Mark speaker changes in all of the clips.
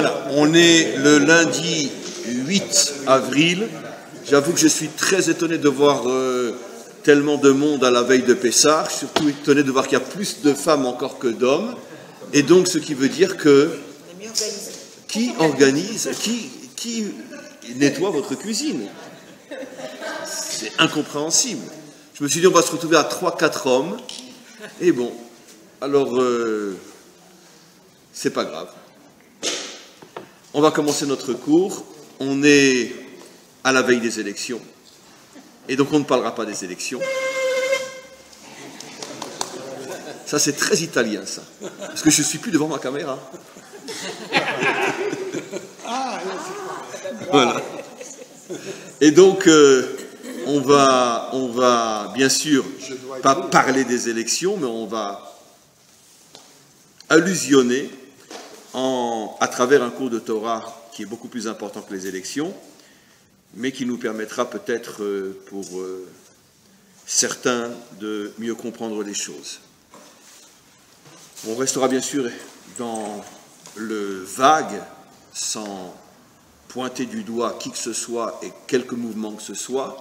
Speaker 1: Voilà, on est le lundi 8 avril. J'avoue que je suis très étonné de voir tellement de monde à la veille de Pessah. Surtout étonné de voir qu'il y a plus de femmes encore que d'hommes. Et donc, ce qui veut dire que qui organise, qui nettoie votre cuisine? C'est incompréhensible. Je me suis dit, on va se retrouver à 3-4 hommes. Et bon, alors, c'est pas grave. On va commencer notre cours. On est à la veille des élections. Et donc, on ne parlera pas des élections. Ça, c'est très italien, ça. Parce que je ne suis plus devant ma caméra. Voilà. Et donc, on va bien sûr pas parler des élections, mais on va allusionner à travers un cours de Torah qui est beaucoup plus important que les élections, mais qui nous permettra peut-être pour certains de mieux comprendre les choses. On restera bien sûr dans le vague, sans pointer du doigt qui que ce soit et quelque mouvement que ce soit,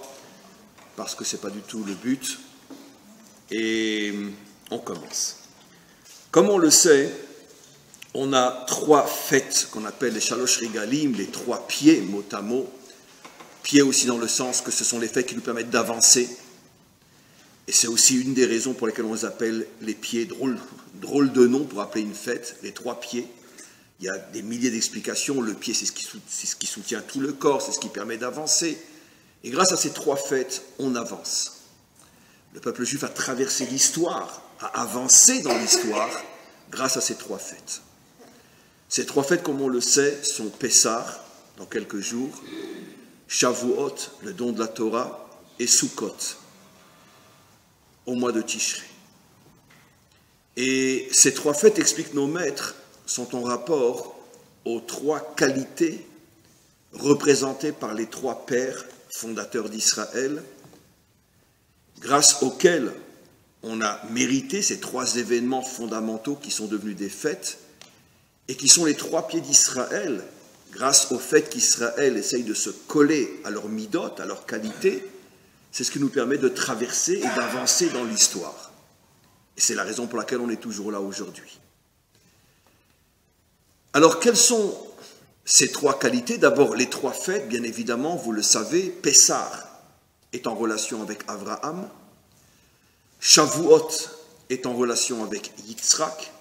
Speaker 1: parce que ce n'est pas du tout le but. Et on commence. Comme on le sait, on a 3 fêtes qu'on appelle les Shalosh Regalim, les 3 pieds, mot à mot. Pieds aussi dans le sens que ce sont les fêtes qui nous permettent d'avancer. Et c'est aussi une des raisons pour lesquelles on les appelle les pieds, drôle de nom pour appeler une fête, les 3 pieds. Il y a des milliers d'explications. Le pied, c'est ce qui soutient tout le corps, c'est ce qui permet d'avancer. Et grâce à ces 3 fêtes, on avance. Le peuple juif a traversé l'histoire, a avancé dans l'histoire grâce à ces 3 fêtes. Ces 3 fêtes, comme on le sait, sont Pessah, dans quelques jours, Shavuot, le don de la Torah, et Sukkot, au mois de Tishré. Et ces 3 fêtes, expliquent nos maîtres, sont en rapport aux 3 qualités représentées par les 3 pères fondateurs d'Israël, grâce auxquels on a mérité ces 3 événements fondamentaux qui sont devenus des fêtes et qui sont les 3 pieds d'Israël, grâce au fait qu'Israël essaye de se coller à leur midot, à leur qualité. C'est ce qui nous permet de traverser et d'avancer dans l'histoire. Et c'est la raison pour laquelle on est toujours là aujourd'hui. Alors, quelles sont ces 3 qualités? D'abord, les 3 fêtes, bien évidemment, vous le savez. Pessah est en relation avec Abraham. Shavuot est en relation avec Yitzhak.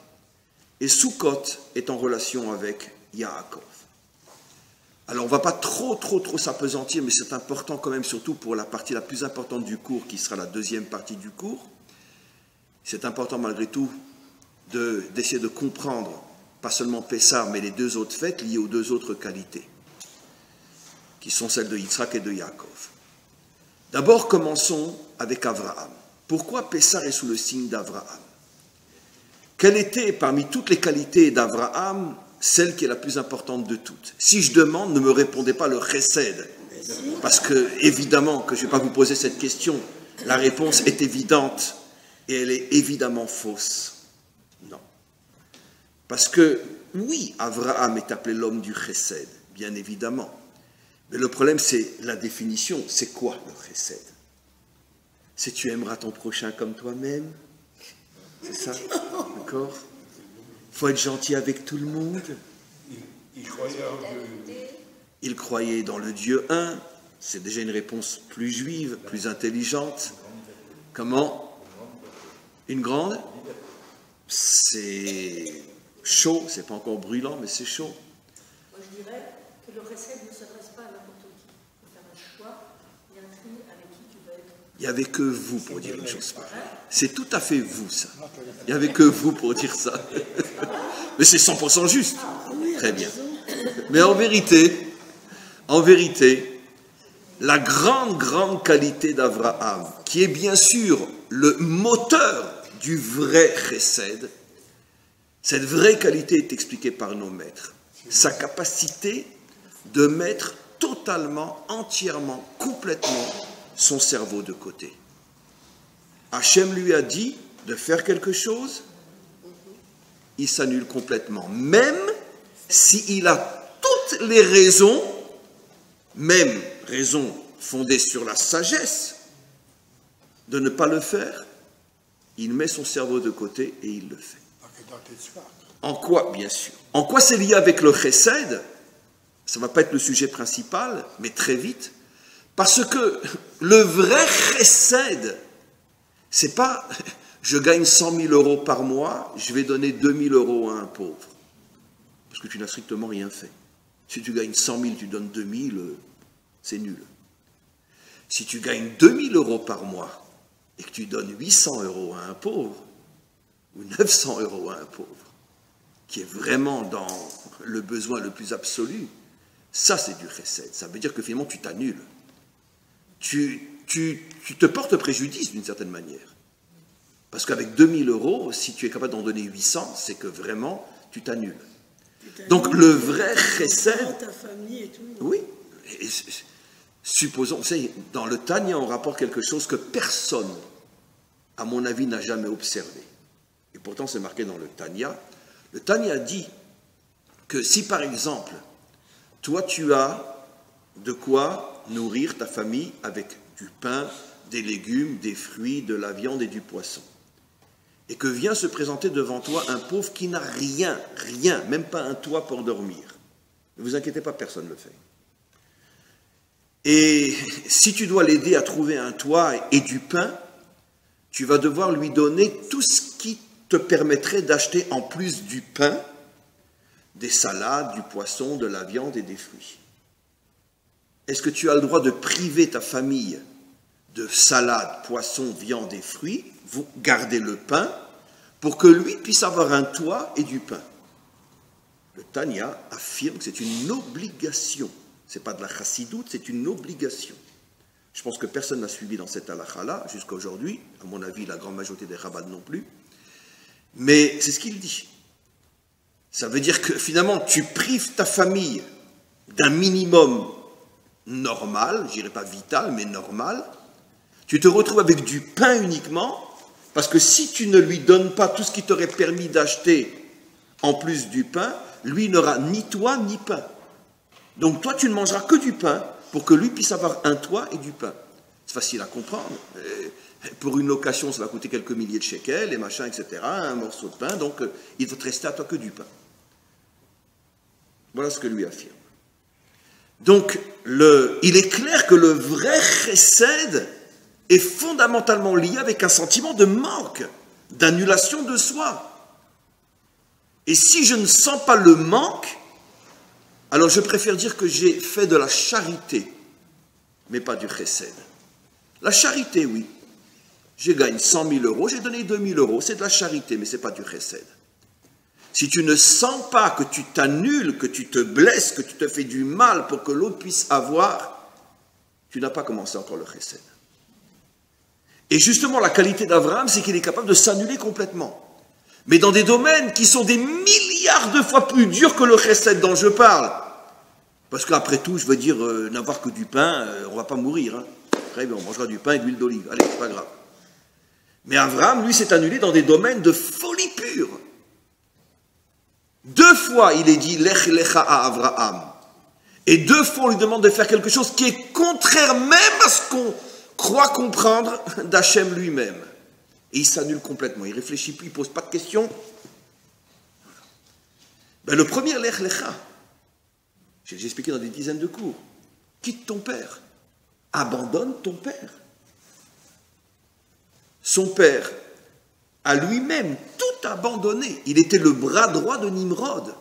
Speaker 1: Et Sukkot est en relation avec Yaakov. Alors, on ne va pas trop s'appesantir, mais c'est important quand même, surtout pour la partie la plus importante du cours, qui sera la deuxième partie du cours. C'est important malgré tout d'essayer de comprendre, pas seulement Pessah, mais les 2 autres fêtes liées aux 2 autres qualités, qui sont celles de Yitzhak et de Yaakov. D'abord, commençons avec Abraham. Pourquoi Pessah est sous le signe d'Abraham? Quelle était, parmi toutes les qualités d'Abraham, celle qui est la plus importante de toutes? Si je demande, ne me répondez pas le chesed, parce que, évidemment, que je ne vais pas vous poser cette question. La réponse est évidente, et elle est évidemment fausse. Non. Parce que, oui, Abraham est appelé l'homme du chesed, bien évidemment. Mais le problème, c'est la définition. C'est quoi le chesed? C'est tu aimeras ton prochain comme toi-même. C'est ça? D'accord? Il faut être gentil avec tout le monde. Il croyait dans le Dieu un. C'est déjà une réponse plus juive, plus intelligente. Comment? Une grande? C'est chaud, c'est pas encore brûlant, mais c'est chaud.
Speaker 2: Moi, je dirais que le chesed ne s'adresse pas à n'importe qui. Il faut faire un choix et un tri avec qui tu veux être.
Speaker 1: Il n'y avait que vous pour dire une chose pareille. C'est tout à fait vous, ça. Il n'y avait que vous pour dire ça. Mais c'est 100% juste. Très bien. Mais en vérité, la grande qualité d'Abraham, qui est bien sûr le moteur du vrai chesed, cette vraie qualité est expliquée par nos maîtres. Sa capacité de mettre totalement, entièrement, complètement son cerveau de côté. Hachem lui a dit de faire quelque chose, il s'annule complètement, même s'il a toutes les raisons, même raisons fondées sur la sagesse, de ne pas le faire, il met son cerveau de côté et il le fait. En quoi, bien sûr, en quoi c'est lié avec le chesed? Ça ne va pas être le sujet principal, mais très vite, parce que le vrai chesed, c'est pas je gagne 100 000 euros par mois, je vais donner 2 000 euros à un pauvre, parce que tu n'as strictement rien fait. Si tu gagnes 100 000, tu donnes 2 000, c'est nul. Si tu gagnes 2 000 euros par mois et que tu donnes 800 euros à un pauvre, ou 900 euros à un pauvre, qui est vraiment dans le besoin le plus absolu, ça c'est du chesed. Ça veut dire que finalement tu t'annules. Tu te portes préjudice d'une certaine manière. Parce qu'avec 2 000 euros, si tu es capable d'en donner 800, c'est que vraiment tu t'annules. Donc le vrai chesed...
Speaker 2: Ta famille et tout.
Speaker 1: Oui. Et supposons, vous savez, dans le Tanya, on rapporte quelque chose que personne, à mon avis, n'a jamais observé. Et pourtant, c'est marqué dans le Tanya. Le Tanya dit que si, par exemple, toi, tu as de quoi nourrir ta famille avec du pain, des légumes, des fruits, de la viande et du poisson, et que vient se présenter devant toi un pauvre qui n'a rien, même pas un toit pour dormir. Ne vous inquiétez pas, personne ne le fait. Et si tu dois l'aider à trouver un toit et du pain, tu vas devoir lui donner tout ce qui te permettrait d'acheter en plus du pain, des salades, du poisson, de la viande et des fruits. Est-ce que tu as le droit de priver ta famille de salade, poisson, viande et fruits, vous gardez le pain, pour que lui puisse avoir un toit et du pain? Le Tanya affirme que c'est une obligation. Ce n'est pas de la chassidoute, c'est une obligation. Je pense que personne n'a suivi dans cette halakha-là jusqu'à aujourd'hui, à mon avis la grande majorité des rabbins non plus, mais c'est ce qu'il dit. Ça veut dire que finalement tu prives ta famille d'un minimum normal, je dirais pas vital, mais normal. Tu te retrouves avec du pain uniquement, parce que si tu ne lui donnes pas tout ce qui t'aurait permis d'acheter en plus du pain, lui n'aura ni toit ni pain. Donc toi, tu ne mangeras que du pain pour que lui puisse avoir un toit et du pain. C'est facile à comprendre. Pour une location, ça va coûter quelques milliers de shekels, et machin, etc., un morceau de pain, donc il va te rester à toi que du pain. Voilà ce que lui affirme. Donc, il est clair que le vrai chesed est fondamentalement lié avec un sentiment de manque, d'annulation de soi. Et si je ne sens pas le manque, alors je préfère dire que j'ai fait de la charité, mais pas du chesed. La charité, oui. Je gagne 100 000 euros, j'ai donné 2 000 euros, c'est de la charité, mais ce n'est pas du chesed. Si tu ne sens pas que tu t'annules, que tu te blesses, que tu te fais du mal pour que l'autre puisse avoir, tu n'as pas commencé encore le chesed. Et justement, la qualité d'Abraham, c'est qu'il est capable de s'annuler complètement. Mais dans des domaines qui sont des milliards de fois plus durs que le chesed dont je parle. Parce qu'après tout, je veux dire, n'avoir que du pain, on ne va pas mourir. Hein. Très bien, on mangera du pain et de l'huile d'olive. Allez, c'est pas grave. Mais Abraham, lui, s'est annulé dans des domaines de folie pure. 2 fois, il est dit « Lech lecha à Abraham ». Et 2 fois, on lui demande de faire quelque chose qui est contraire même à ce qu'on croit comprendre d'Hachem lui-même. Et il s'annule complètement. Il ne réfléchit plus, il ne pose pas de questions. Ben, le premier « Lech lecha », j'ai expliqué dans des dizaines de cours. Quitte ton père. Abandonne ton père. Son père a lui-même tout abandonné. Il était le bras droit de Nimrod.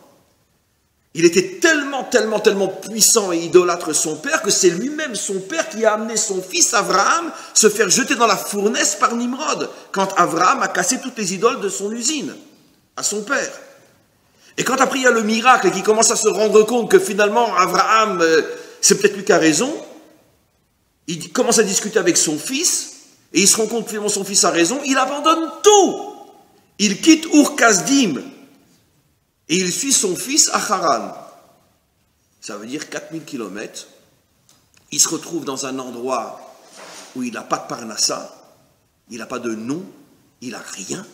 Speaker 1: Il était tellement puissant et idolâtre son père que c'est lui-même son père qui a amené son fils Abraham se faire jeter dans la fournaise par Nimrod quand Abraham a cassé toutes les idoles de son usine à son père. Et quand après il y a le miracle et qu'il commence à se rendre compte que finalement Abraham, c'est peut-être lui qui a raison, il commence à discuter avec son fils et il se rend compte que finalement son fils a raison, il abandonne tout. Il quitte Ur-Kasdim et il suit son fils à Haran. Ça veut dire 4000 kilomètres. Il se retrouve dans un endroit où il n'a pas de parnassa, il n'a pas de nom, il n'a rien.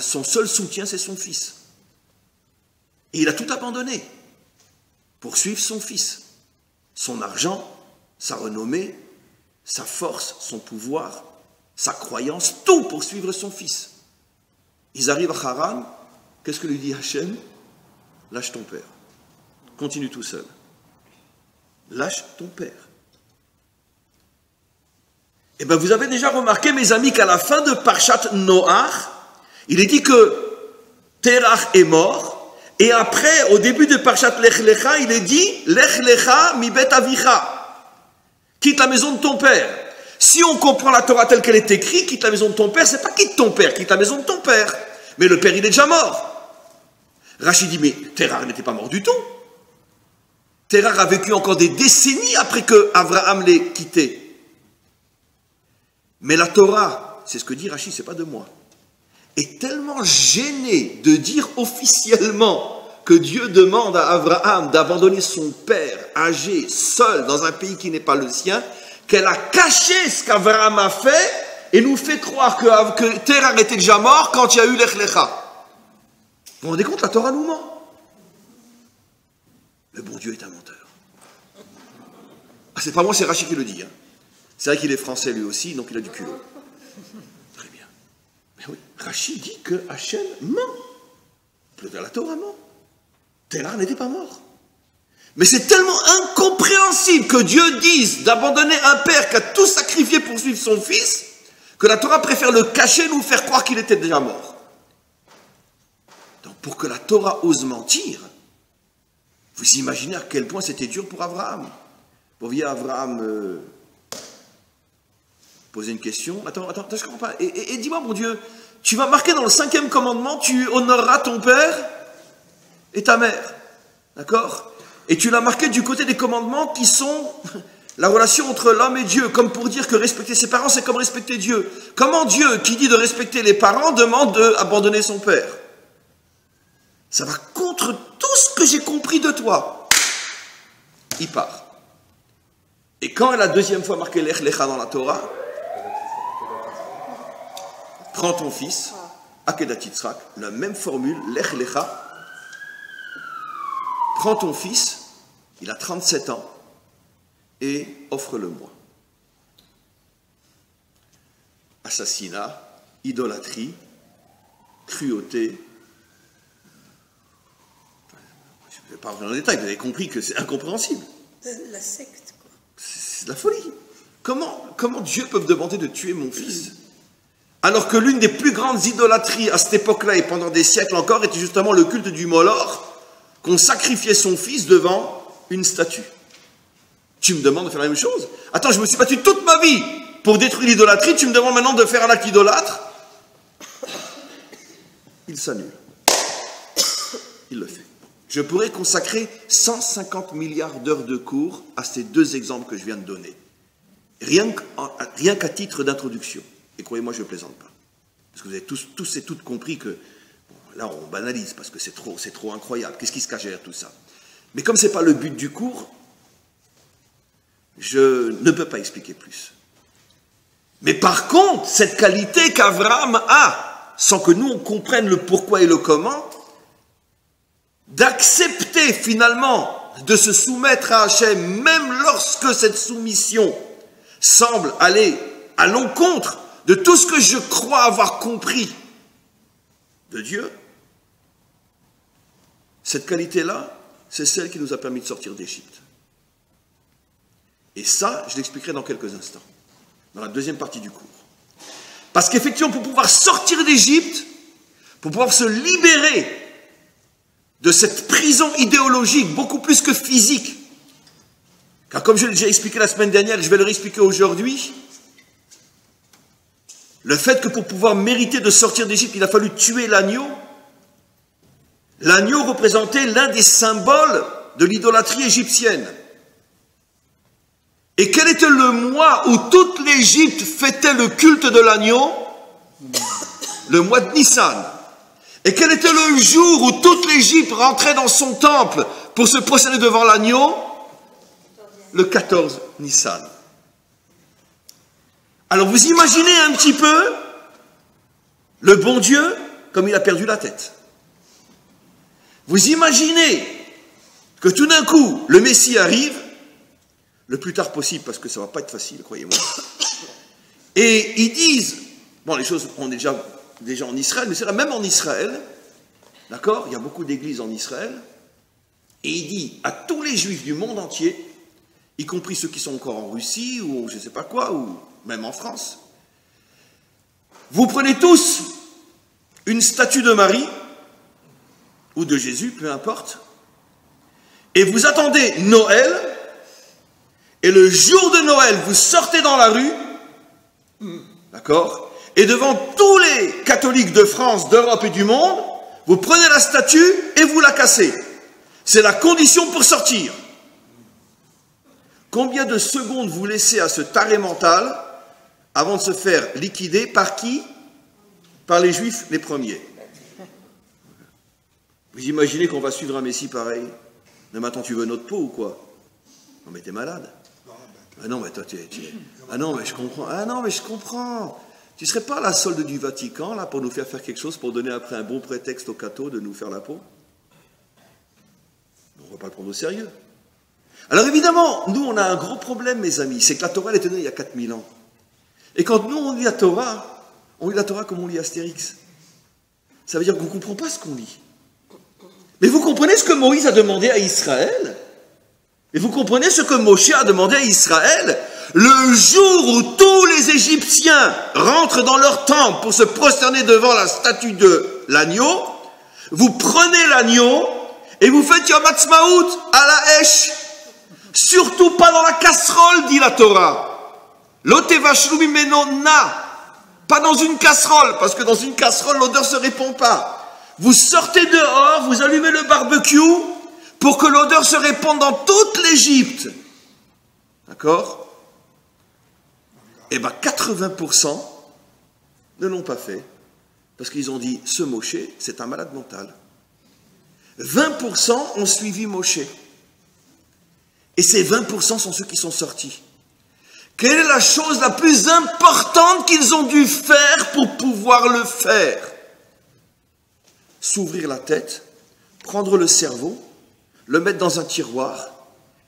Speaker 1: Son seul soutien, c'est son fils. Et il a tout abandonné pour suivre son fils. Son argent, sa renommée, sa force, son pouvoir, sa croyance, tout pour suivre son fils. Ils arrivent à Haran, qu'est-ce que lui dit Hachem? Lâche ton père. Continue tout seul. Lâche ton père. Eh bien, vous avez déjà remarqué, mes amis, qu'à la fin de Parshat Noach, il est dit que Terach est mort, et après, au début de Parshat Lech Lecha, il est dit Lech Lecha mi bet avicha. Quitte la maison de ton père. Si on comprend la Torah telle qu'elle est écrite, quitte la maison de ton père, c'est pas quitte ton père, quitte la maison de ton père. Mais le père, il est déjà mort. Rachid dit, mais Terach n'était pas mort du tout. Terach a vécu encore des décennies après que Abraham l'ait quitté. Mais la Torah, c'est ce que dit Rachid, c'est pas de moi, est tellement gênée de dire officiellement que Dieu demande à Abraham d'abandonner son père âgé, seul, dans un pays qui n'est pas le sien, qu'elle a caché ce qu'Abraham a fait et nous fait croire que Terach était déjà mort quand il y a eu Lech Lecha. Vous vous rendez compte, la Torah nous ment. Le bon Dieu est un menteur. Ah, c'est pas moi, c'est Rachid qui le dit. Hein. C'est vrai qu'il est français lui aussi, donc il a du culot. Très bien. Mais oui, Rachid dit que Hachem ment. La Torah ment. Terach n'était pas mort. Mais c'est tellement incompréhensible que Dieu dise d'abandonner un père qui a tout sacrifié pour suivre son fils, que la Torah préfère le cacher, nous faire croire qu'il était déjà mort. Donc pour que la Torah ose mentir, vous imaginez à quel point c'était dur pour Abraham. Vous voyez Abraham poser une question. Attends, je comprends pas. Et dis-moi, mon Dieu, tu vas marquer dans le 5e commandement, tu honoreras ton père et ta mère. D'accord ? Et tu l'as marqué du côté des commandements qui sont la relation entre l'homme et Dieu, comme pour dire que respecter ses parents, c'est comme respecter Dieu. Comment Dieu, qui dit de respecter les parents, demande d'abandonner son père? Ça va contre tout ce que j'ai compris de toi. Il part. Et quand elle a la deuxième fois marqué Lech Lecha dans la Torah, prends ton fils, Akedat Yitzhak, la même formule, Lech Lecha, prends ton fils, il a 37 ans, et offre-le-moi. Assassinat, idolâtrie, cruauté. Je ne vais pas rentrer dans les détails, vous avez compris que c'est incompréhensible.
Speaker 2: La secte, quoi.
Speaker 1: C'est de la folie. Comment Dieu peut me demander de tuer mon fils? Alors que l'une des plus grandes idolâtries à cette époque-là et pendant des siècles encore était justement le culte du Moloch, qu'on sacrifiait son fils devant une statue. Tu me demandes de faire la même chose? Attends, je me suis battu toute ma vie pour détruire l'idolâtrie, tu me demandes maintenant de faire un acte idolâtre? Il s'annule. Il le fait. Je pourrais consacrer 150 milliards d'heures de cours à ces deux exemples que je viens de donner. Rien qu'à titre d'introduction. Et croyez-moi, je ne plaisante pas. Parce que vous avez tous et toutes compris que, bon, là on banalise parce que c'est trop incroyable. Qu'est-ce qui se cache derrière tout ça? Mais comme ce n'est pas le but du cours, je ne peux pas expliquer plus. Mais par contre, cette qualité qu'Abraham a, sans que nous on comprenne le pourquoi et le comment, d'accepter finalement de se soumettre à Hachem, même lorsque cette soumission semble aller à l'encontre de tout ce que je crois avoir compris de Dieu, cette qualité-là, c'est celle qui nous a permis de sortir d'Égypte. Et ça, je l'expliquerai dans quelques instants, dans la deuxième partie du cours. Parce qu'effectivement, pour pouvoir sortir d'Égypte, pour pouvoir se libérer de cette prison idéologique, beaucoup plus que physique, car comme je l'ai déjà expliqué la semaine dernière, et je vais le réexpliquer aujourd'hui, le fait que pour pouvoir mériter de sortir d'Égypte, il a fallu tuer l'agneau. L'agneau représentait l'un des symboles de l'idolâtrie égyptienne. Et quel était le mois où toute l'Égypte fêtait le culte de l'agneau? Le mois de Nissan. Et quel était le jour où toute l'Égypte rentrait dans son temple pour se prosterner devant l'agneau? Le 14 Nissan. Alors vous imaginez un petit peu le bon Dieu comme il a perdu la tête. Vous imaginez que tout d'un coup, le Messie arrive, le plus tard possible, parce que ça ne va pas être facile, croyez-moi. Et ils disent, bon, les choses, on est déjà en Israël, mais c'est là, même en Israël, d'accord, il y a beaucoup d'églises en Israël, et il dit à tous les juifs du monde entier, y compris ceux qui sont encore en Russie, ou je ne sais pas quoi, ou même en France, vous prenez tous une statue de Marie, ou de Jésus, peu importe, et vous attendez Noël, et le jour de Noël, vous sortez dans la rue, d'accord, et devant tous les catholiques de France, d'Europe et du monde, vous prenez la statue et vous la cassez. C'est la condition pour sortir. Combien de secondes vous laissez à ce taré mental avant de se faire liquider par qui? Par les Juifs les premiers. Vous imaginez qu'on va suivre un Messie pareil? Mais maintenant tu veux notre peau ou quoi? Non mais t'es malade. Ah non mais toi Ah non mais je comprends. Ah non mais je comprends. Tu ne serais pas la solde du Vatican là pour nous faire quelque chose, pour donner après un bon prétexte aux cathos de nous faire la peau? On ne va pas le prendre au sérieux. Alors évidemment, nous on a un gros problème mes amis, c'est que la Torah elle est donnée il y a 4000 ans. Et quand nous on lit la Torah comme on lit Astérix. Ça veut dire qu'on ne comprend pas ce qu'on lit. Mais vous comprenez ce que Moïse a demandé à Israël? Et vous comprenez ce que Moshe a demandé à Israël? Le jour où tous les Égyptiens rentrent dans leur temple pour se prosterner devant la statue de l'agneau, vous prenez l'agneau et vous faites Yom Ha'atzmaut à la Hesh. Surtout pas dans la casserole, dit la Torah. Lo tevashlu mimeno na. Pas dans une casserole, parce que dans une casserole, l'odeur ne se répand pas. Vous sortez dehors, vous allumez le barbecue pour que l'odeur se répande dans toute l'Égypte. D'accord? Eh bien, 80% ne l'ont pas fait, parce qu'ils ont dit, ce Moshe, c'est un malade mental. 20% ont suivi Moshe. Et ces 20% sont ceux qui sont sortis. Quelle est la chose la plus importante qu'ils ont dû faire pour pouvoir le faire? S'ouvrir la tête, prendre le cerveau, le mettre dans un tiroir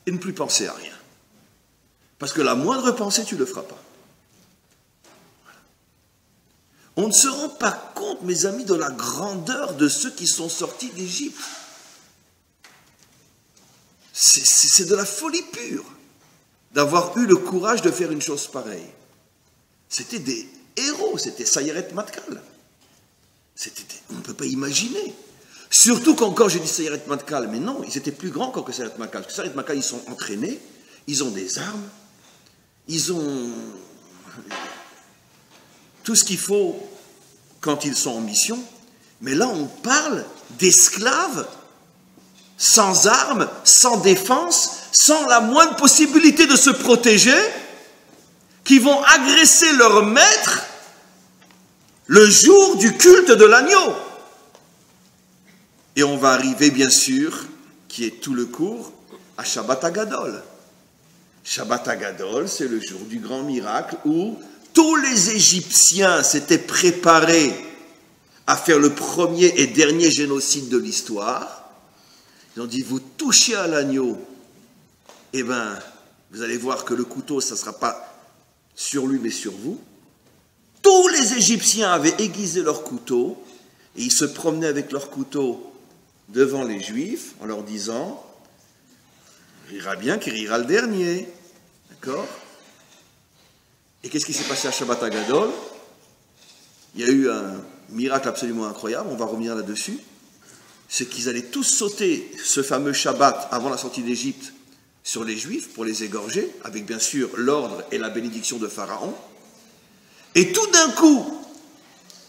Speaker 1: et ne plus penser à rien. Parce que la moindre pensée, tu ne le feras pas. On ne se rend pas compte, mes amis, de la grandeur de ceux qui sont sortis d'Égypte. C'est de la folie pure d'avoir eu le courage de faire une chose pareille. C'était des héros, c'était Sayeret Matkal. On ne peut pas imaginer. Surtout quand j'ai dit Sayeret Matkal, mais non, ils étaient plus grands que Sayeret Matkal. Parce que Sayeret Matkal, ils sont entraînés, ils ont des armes, ils ont tout ce qu'il faut quand ils sont en mission. Mais là, on parle d'esclaves sans armes, sans défense, sans la moindre possibilité de se protéger, qui vont agresser leur maître le jour du culte de l'agneau. Et on va arriver, bien sûr, qui est tout le cours, à Shabbat Hagadol. Shabbat Hagadol, c'est le jour du grand miracle où tous les Égyptiens s'étaient préparés à faire le premier et dernier génocide de l'histoire. Ils ont dit, vous touchez à l'agneau, eh bien, vous allez voir que le couteau, ça ne sera pas sur lui, mais sur vous. Tous les Égyptiens avaient aiguisé leur couteau, et ils se promenaient avec leur couteau devant les Juifs, en leur disant, rira bien qui rira le dernier. D'accord? Et qu'est-ce qui s'est passé à Shabbat Hagadol? Il y a eu un miracle absolument incroyable, on va revenir là-dessus. C'est qu'ils allaient tous sauter ce fameux Shabbat avant la sortie d'Égypte sur les Juifs pour les égorger, avec bien sûr l'ordre et la bénédiction de Pharaon. Et tout d'un coup,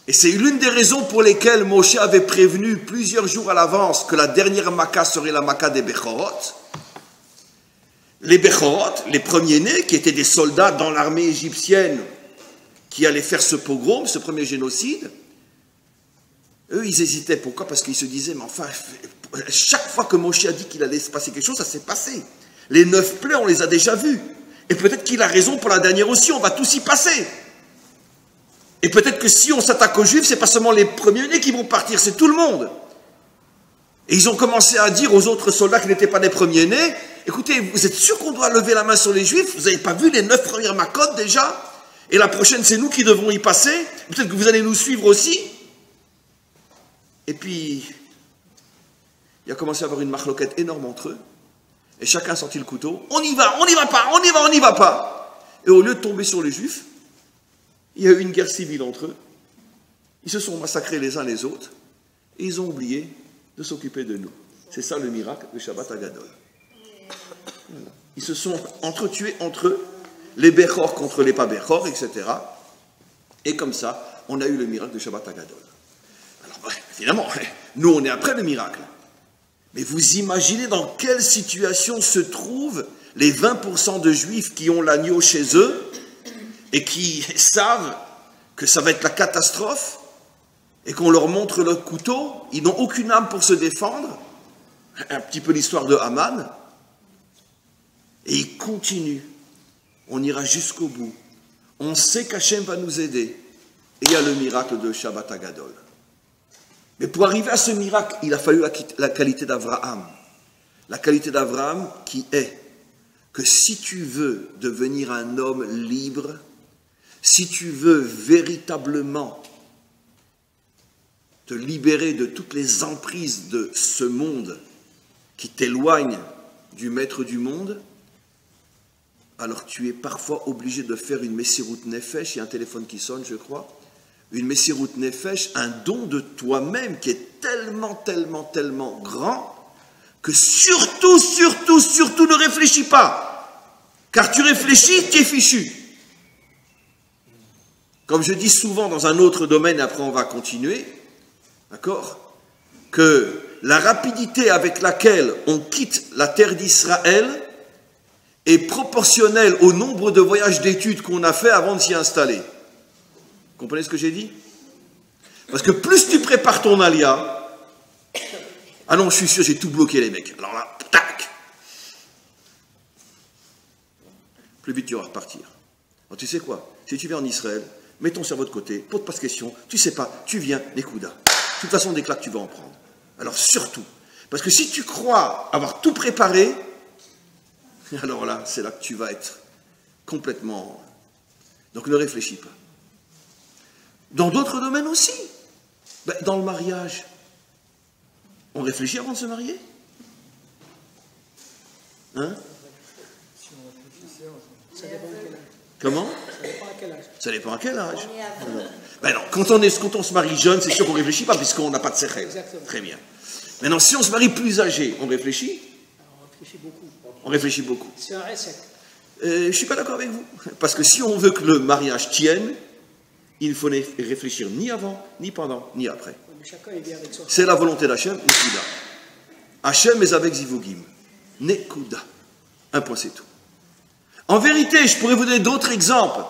Speaker 1: et c'est l'une des raisons pour lesquelles Moshe avait prévenu plusieurs jours à l'avance que la dernière Makkah serait la Makkah des Bechorot. Les Bechorot, les premiers-nés, qui étaient des soldats dans l'armée égyptienne qui allaient faire ce pogrom, ce premier génocide, eux, ils hésitaient. Pourquoi? Parce qu'ils se disaient, mais enfin, chaque fois que Moshe a dit qu'il allait se passer quelque chose, ça s'est passé. Les 9 plaies, on les a déjà vus. Et peut-être qu'il a raison pour la dernière aussi, on va tous y passer. Et peut-être que si on s'attaque aux Juifs, c'est pas seulement les premiers-nés qui vont partir, c'est tout le monde. Et ils ont commencé à dire aux autres soldats qui n'étaient pas les premiers-nés, écoutez, vous êtes sûr qu'on doit lever la main sur les Juifs? Vous n'avez pas vu les 9 premières Makot déjà? Et la prochaine, c'est nous qui devons y passer? Peut-être que vous allez nous suivre aussi? Et puis, il a commencé à avoir une marloquette énorme entre eux. Et chacun a sorti le couteau. On y va, on n'y va pas, on y va, on n'y va pas. Et au lieu de tomber sur les Juifs, il y a eu une guerre civile entre eux. Ils se sont massacrés les uns les autres. Et ils ont oublié de s'occuper de nous. C'est ça le miracle de Shabbat Hagadol. Ils se sont entretués entre eux, les Bechor contre les pas Bechor, etc. Et comme ça, on a eu le miracle de Shabbat Hagadol. Alors, évidemment, nous on est après le miracle. Mais vous imaginez dans quelle situation se trouvent les 20% de Juifs qui ont l'agneau chez eux et qui savent que ça va être la catastrophe et qu'on leur montre le couteau, ils n'ont aucune âme pour se défendre. Un petit peu l'histoire de Haman. Et ils continuent. On ira jusqu'au bout. On sait qu'Hachem va nous aider. Et il y a le miracle de Shabbat Hagadol. Mais pour arriver à ce miracle, il a fallu la qualité d'Abraham. La qualité d'Abraham qui est que si tu veux devenir un homme libre, si tu veux véritablement te libérer de toutes les emprises de ce monde qui t'éloigne du maître du monde, alors tu es parfois obligé de faire une Messirut Nefesh, il y a un téléphone qui sonne, je crois, une Messirut Nefesh, un don de toi-même qui est tellement, tellement, tellement grand que surtout ne réfléchis pas. Car tu réfléchis, tu es fichu. Comme je dis souvent dans un autre domaine, après on va continuer, d'accord, que la rapidité avec laquelle on quitte la terre d'Israël est proportionnelle au nombre de voyages d'études qu'on a fait avant de s'y installer. Vous comprenez ce que j'ai dit? Parce que plus tu prépares ton alia, ah non, je suis sûr, j'ai tout bloqué les mecs. Alors là, tac, plus vite tu vas repartir. Alors tu sais quoi? Si tu viens en Israël, mets ton cerveau de côté, pose pas de questions, tu sais pas, tu viens, les coudas. De toute façon, des claques, tu vas en prendre. Alors surtout, parce que si tu crois avoir tout préparé, alors là, c'est là que tu vas être complètement... Donc ne réfléchis pas. Dans d'autres domaines aussi. Dans le mariage, on réfléchit avant de se marier? Hein?
Speaker 3: Ça dépend à quel âge.
Speaker 1: Comment?
Speaker 3: Ça dépend à quel âge.
Speaker 1: Ça dépend à quel âge. Non, quand on se marie jeune, c'est sûr qu'on ne réfléchit pas, puisqu'on n'a pas de séchel.
Speaker 3: Exactement.
Speaker 1: Très bien. Maintenant, si on se marie plus âgé, on réfléchit?
Speaker 3: On réfléchit beaucoup.
Speaker 1: On réfléchit beaucoup.
Speaker 3: C'est un récit.
Speaker 1: Je ne suis pas d'accord avec vous. Parce que si on veut que le mariage tienne, il ne faut réfléchir ni avant, ni pendant, ni après.
Speaker 3: Mais chacun est bien avec soi.
Speaker 1: C'est la volonté d'Hachem, Nekuda. Hachem est avec Zivugim. Nekuda. Un point, c'est tout. En vérité, je pourrais vous donner d'autres exemples.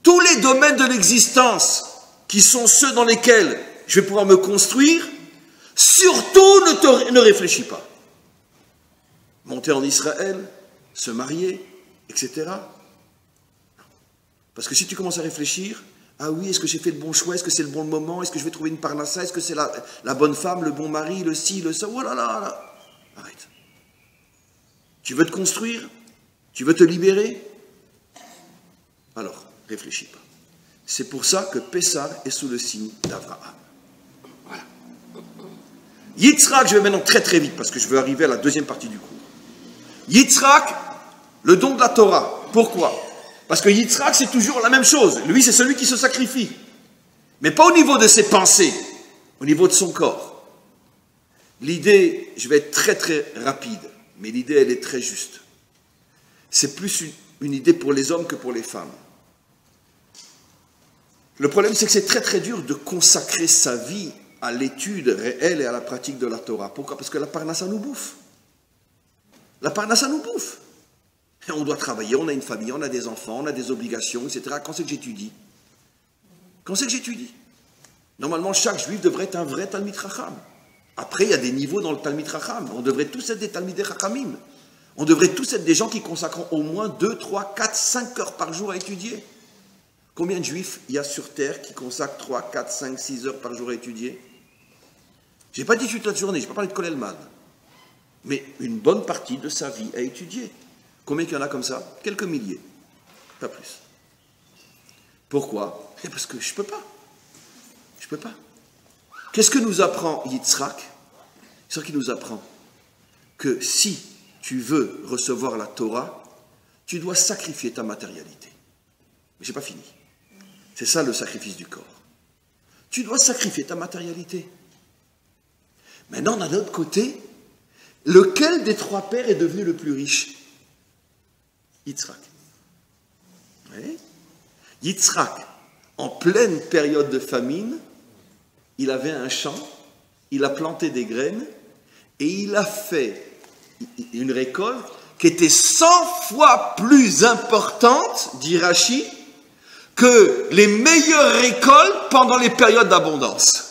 Speaker 1: Tous les domaines de l'existence, qui sont ceux dans lesquels je vais pouvoir me construire, surtout ne réfléchis pas. Monter en Israël, se marier, etc. Parce que si tu commences à réfléchir, ah oui, est-ce que j'ai fait le bon choix, est-ce que c'est le bon moment, est-ce que je vais trouver une parnassa, est-ce que c'est la bonne femme, le bon mari, le ci, le ça, oh là là là. Arrête. Tu veux te construire? Tu veux te libérer? Alors, réfléchis pas. C'est pour ça que Pessah est sous le signe d'Abraham. Voilà. Yitzhak, je vais maintenant très très vite parce que je veux arriver à la deuxième partie du cours. Yitzhak, le don de la Torah. Pourquoi? Parce que Yitzhak, c'est toujours la même chose. Lui, c'est celui qui se sacrifie. Mais pas au niveau de ses pensées, au niveau de son corps. L'idée, je vais être très très rapide, mais l'idée, elle est très juste. C'est plus une idée pour les hommes que pour les femmes. Le problème, c'est que c'est très très dur de consacrer sa vie à l'étude réelle et à la pratique de la Torah. Pourquoi? Parce que la parnassa nous bouffe. La parnassa nous bouffe. Et on doit travailler, on a une famille, on a des enfants, on a des obligations, etc. Quand c'est que j'étudie? Quand c'est que j'étudie? Normalement, chaque juif devrait être un vrai Talmid Chacham. Après, il y a des niveaux dans le Talmid Chacham. On devrait tous être des Talmidei Chachamim. On devrait tous être des gens qui consacrent au moins 2, 3, 4, 5 heures par jour à étudier. Combien de juifs il y a sur terre qui consacrent 3, 4, 5, 6 heures par jour à étudier? Je n'ai pas dit toute la journée, je n'ai pas parlé de Kolelman. Mais une bonne partie de sa vie à étudier. Combien il y en a comme ça? Quelques milliers, pas plus. Pourquoi? Parce que je ne peux pas. Je ne peux pas. Qu'est-ce que nous apprend Yitzhak? C'est ce qu'il nous apprend que si tu veux recevoir la Torah, tu dois sacrifier ta matérialité. Mais je n'ai pas fini. C'est ça le sacrifice du corps. Tu dois sacrifier ta matérialité. Maintenant, d'un autre côté, lequel des trois pères est devenu le plus riche? Yitzhak. Oui. Yitzhak, en pleine période de famine, il avait un champ, il a planté des graines et il a fait une récolte qui était 100 fois plus importante, dit Rashi, que les meilleures récoltes pendant les périodes d'abondance.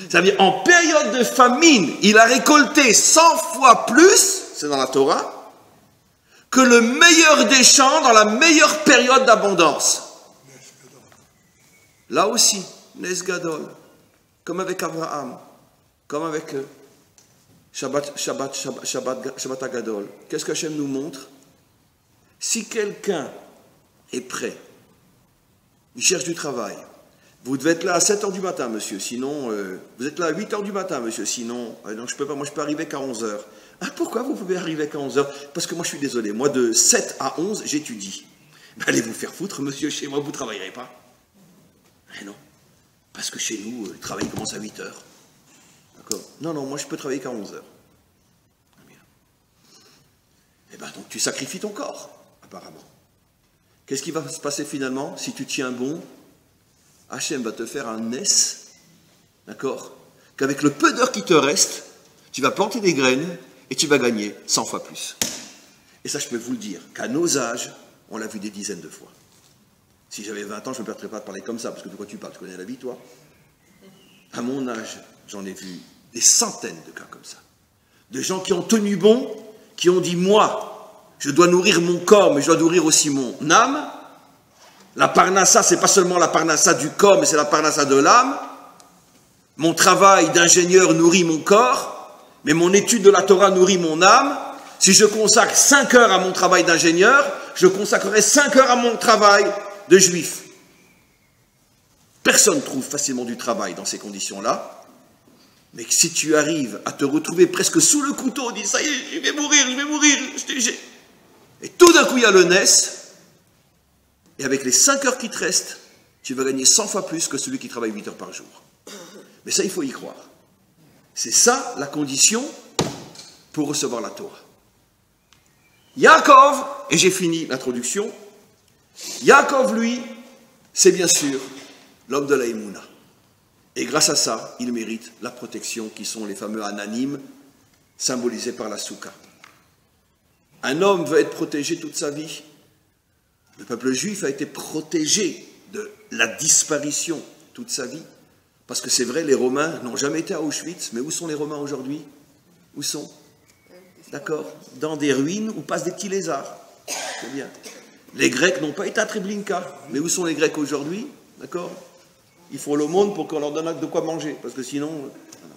Speaker 1: C'est-à-dire, en période de famine, il a récolté 100 fois plus, c'est dans la Torah, que le meilleur des champs dans la meilleure période d'abondance. Là aussi, Nes Gadol, comme avec Abraham, comme avec Shabbat Agadol. Qu'est-ce que Hachem nous montre? Si quelqu'un est prêt, il cherche du travail, vous devez être là à 7h du matin, monsieur, sinon, vous êtes là à 8h du matin, monsieur, sinon, non, je peux pas, moi je peux arriver qu'à 11h. Ah, pourquoi vous pouvez arriver qu'à 11h? Parce que moi je suis désolé, moi de 7 à 11, j'étudie. Ben, allez vous faire foutre, monsieur, chez moi vous ne travaillerez pas. Mais non, parce que chez nous, le travail commence à 8h. D'accord? Non, non, moi je peux travailler qu'à 11h. Eh bien, donc tu sacrifies ton corps, apparemment. Qu'est-ce qui va se passer finalement si tu tiens bon? Hachem va te faire un nes, d'accord? Qu'avec le peu d'heures qui te reste, tu vas planter des graines et tu vas gagner 100 fois plus. Et ça, je peux vous le dire, qu'à nos âges, on l'a vu des dizaines de fois. Si j'avais 20 ans, je ne me permettrais pas de parler comme ça, parce que de quoi tu parles? Tu connais la vie, toi? À mon âge, j'en ai vu des centaines de cas comme ça. De gens qui ont tenu bon, qui ont dit, moi, je dois nourrir mon corps, mais je dois nourrir aussi mon âme. La parnassa, c'est pas seulement la parnassa du corps, mais c'est la parnassa de l'âme. Mon travail d'ingénieur nourrit mon corps, mais mon étude de la Torah nourrit mon âme. Si je consacre 5 heures à mon travail d'ingénieur, je consacrerai 5 heures à mon travail de juif. Personne ne trouve facilement du travail dans ces conditions-là. Mais si tu arrives à te retrouver presque sous le couteau, dis ça y est, je vais mourir, et tout d'un coup il y a le nes, et avec les 5 heures qui te restent, tu vas gagner 100 fois plus que celui qui travaille 8 heures par jour. Mais ça, il faut y croire. C'est ça la condition pour recevoir la Torah. Yaakov, et j'ai fini l'introduction, Yaakov, lui, c'est bien sûr l'homme de la Emouna. Et grâce à ça, il mérite la protection qui sont les fameux ananim, symbolisés par la soukha. Un homme veut être protégé toute sa vie. Le peuple juif a été protégé de la disparition toute sa vie. Parce que c'est vrai, les Romains n'ont jamais été à Auschwitz, mais où sont les Romains aujourd'hui? Où sont? D'accord? Dans des ruines où passent des petits lézards. C'est bien. Les Grecs n'ont pas été à Treblinka, mais où sont les Grecs aujourd'hui? D'accord? Il faut l'aumône pour qu'on leur donne de quoi manger, parce que sinon... Voilà.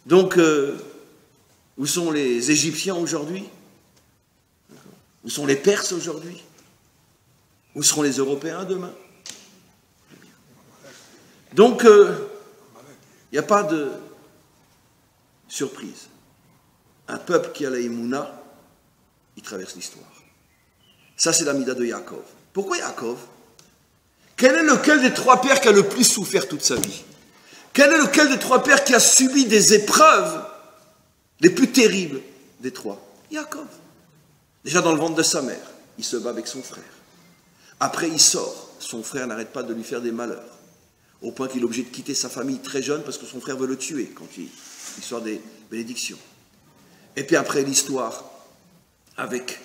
Speaker 1: Donc, où sont les Égyptiens aujourd'hui? Où sont les Perses aujourd'hui? Où seront les Européens demain? Donc, il n'y a pas de surprise. Un peuple qui a la Emouna, il traverse l'histoire. Ça, c'est la mida de Yaakov. Pourquoi Yaakov? Quel est lequel des trois pères qui a le plus souffert toute sa vie? Quel est lequel des trois pères qui a subi des épreuves les plus terribles des trois? Yaakov. Déjà dans le ventre de sa mère, il se bat avec son frère. Après, il sort. Son frère n'arrête pas de lui faire des malheurs. Au point qu'il est obligé de quitter sa famille très jeune parce que son frère veut le tuer quand l'histoire des bénédictions. Et puis après, l'histoire avec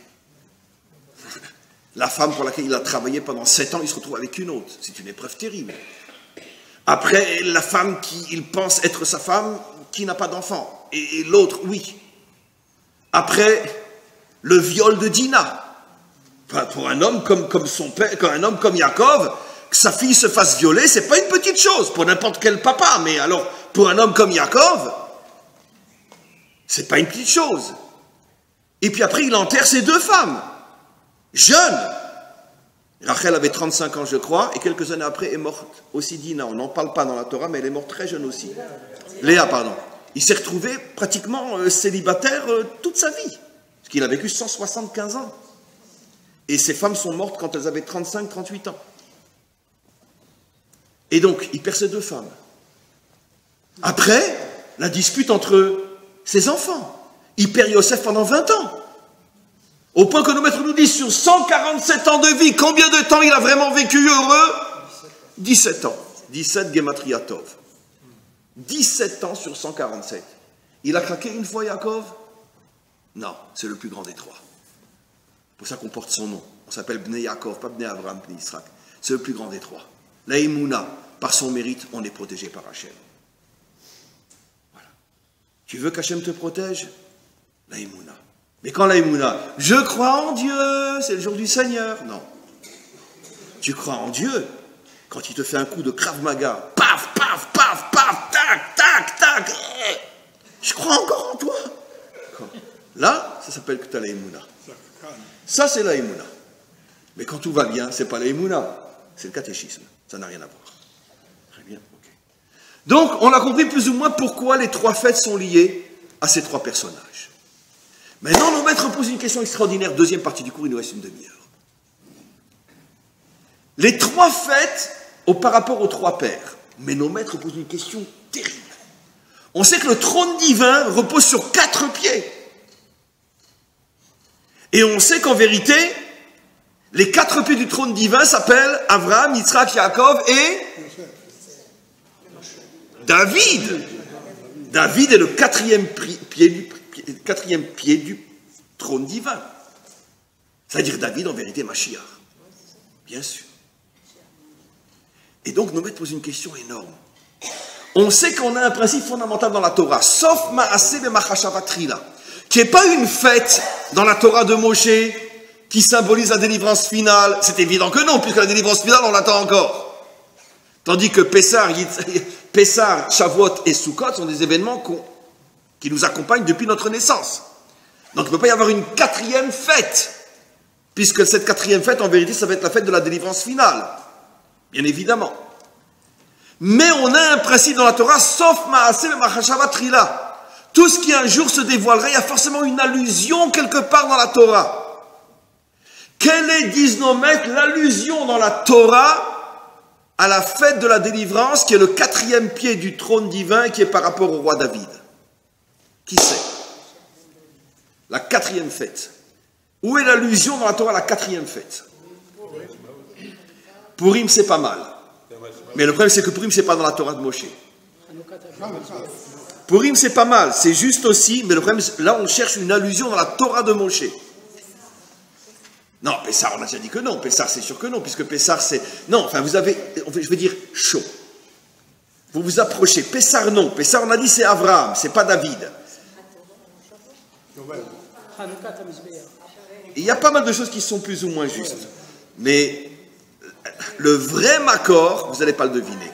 Speaker 1: la femme pour laquelle il a travaillé pendant 7 ans, il se retrouve avec une autre. C'est une épreuve terrible. Après, la femme qu'il pense être sa femme, qui n'a pas d'enfant. Et l'autre, oui. Après, le viol de Dina. Enfin, pour un homme comme son père, un homme comme Yaakov, que sa fille se fasse violer, c'est pas une petite chose pour n'importe quel papa. Mais alors, pour un homme comme Yaakov, c'est pas une petite chose. Et puis après, il enterre ses 2 femmes, jeunes. Rachel avait 35 ans, je crois, et quelques années après est morte aussi Dina. On n'en parle pas dans la Torah, mais elle est morte très jeune aussi. Léa, pardon. Il s'est retrouvé pratiquement célibataire toute sa vie, parce qu'il a vécu 175 ans. Et ses femmes sont mortes quand elles avaient 35, 38 ans. Et donc, il perd ses 2 femmes. Après, la dispute entre ses enfants. Il perd Yosef pendant 20 ans. Au point que nos maîtres nous disent, sur 147 ans de vie, combien de temps il a vraiment vécu heureux? 17 ans. 17 Gematria Tov. 17 ans sur 147. Il a craqué une fois, Yaakov? Non, c'est le plus grand des 3. C'est pour ça qu'on porte son nom. On s'appelle Bnei Yaakov, pas Bnei Abraham, Bnei Israël. C'est le plus grand des 3. La Emouna, par son mérite, on est protégé par Hachem. Voilà. Tu veux qu'Hachem te protège? La Emouna. Mais quand la Emouna, je crois en Dieu, c'est le jour du Seigneur. Non. Tu crois en Dieu quand il te fait un coup de Krav Maga. Paf, paf, paf, paf, tac, tac, tac. Je crois encore en toi. Là, ça s'appelle que tu as la Emouna. Ça, c'est la Emouna. Mais quand tout va bien, c'est pas la Emouna, c'est le catéchisme. Ça n'a rien à voir. Très bien, ok. Donc, on a compris plus ou moins pourquoi les 3 fêtes sont liées à ces 3 personnages. Maintenant, nos maîtres posent une question extraordinaire. Deuxième partie du cours, il nous reste une demi-heure. Les 3 fêtes par rapport aux 3 pères. Mais nos maîtres posent une question terrible. On sait que le trône divin repose sur 4 pieds. Et on sait qu'en vérité, les 4 pieds du trône divin s'appellent Abraham, Yitzhak, Yaakov et David. David est le 4e pied du trône divin. C'est-à-dire David, en vérité, Mashiach. Bien sûr. Et donc, nos maîtres posent une question énorme. On sait qu'on a un principe fondamental dans la Torah, sauf Ma'aseh be'machashava trila, qui n'est pas une fête dans la Torah de Moshe qui symbolise la délivrance finale. C'est évident que non, puisque la délivrance finale, on l'attend encore. Tandis que Pessah, Shavuot et Sukkot sont des événements qui nous accompagnent depuis notre naissance. Donc il ne peut pas y avoir une 4e fête, puisque cette 4e fête, en vérité, ça va être la fête de la délivrance finale. Bien évidemment. Mais on a un principe dans la Torah, sauf Ma'aseh be'machashava trila. Tout ce qui un jour se dévoilerait, il y a forcément une allusion quelque part dans la Torah. Quelle est, disent nos maîtres, l'allusion dans la Torah à la fête de la délivrance, qui est le 4e pied du trône divin, qui est par rapport au roi David? Qui sait? La 4e fête. Où est l'allusion dans la Torah à la 4e fête? Purim, c'est pas mal. Mais le problème, c'est que Purim, c'est pas dans la Torah de Moshe. Purim, c'est pas mal. C'est juste aussi, mais le problème, là, on cherche une allusion dans la Torah de Moshe. Non, Pessah, on a déjà dit que non. Pessah, c'est sûr que non, puisque Pessah, c'est... Non, enfin, vous avez, je vais dire, chaud. Vous vous approchez. Pessah, non. Pessah, on a dit, c'est Abraham, c'est pas David. Il y a pas mal de choses qui sont plus ou moins justes. Mais le vrai Makor, vous n'allez pas le deviner.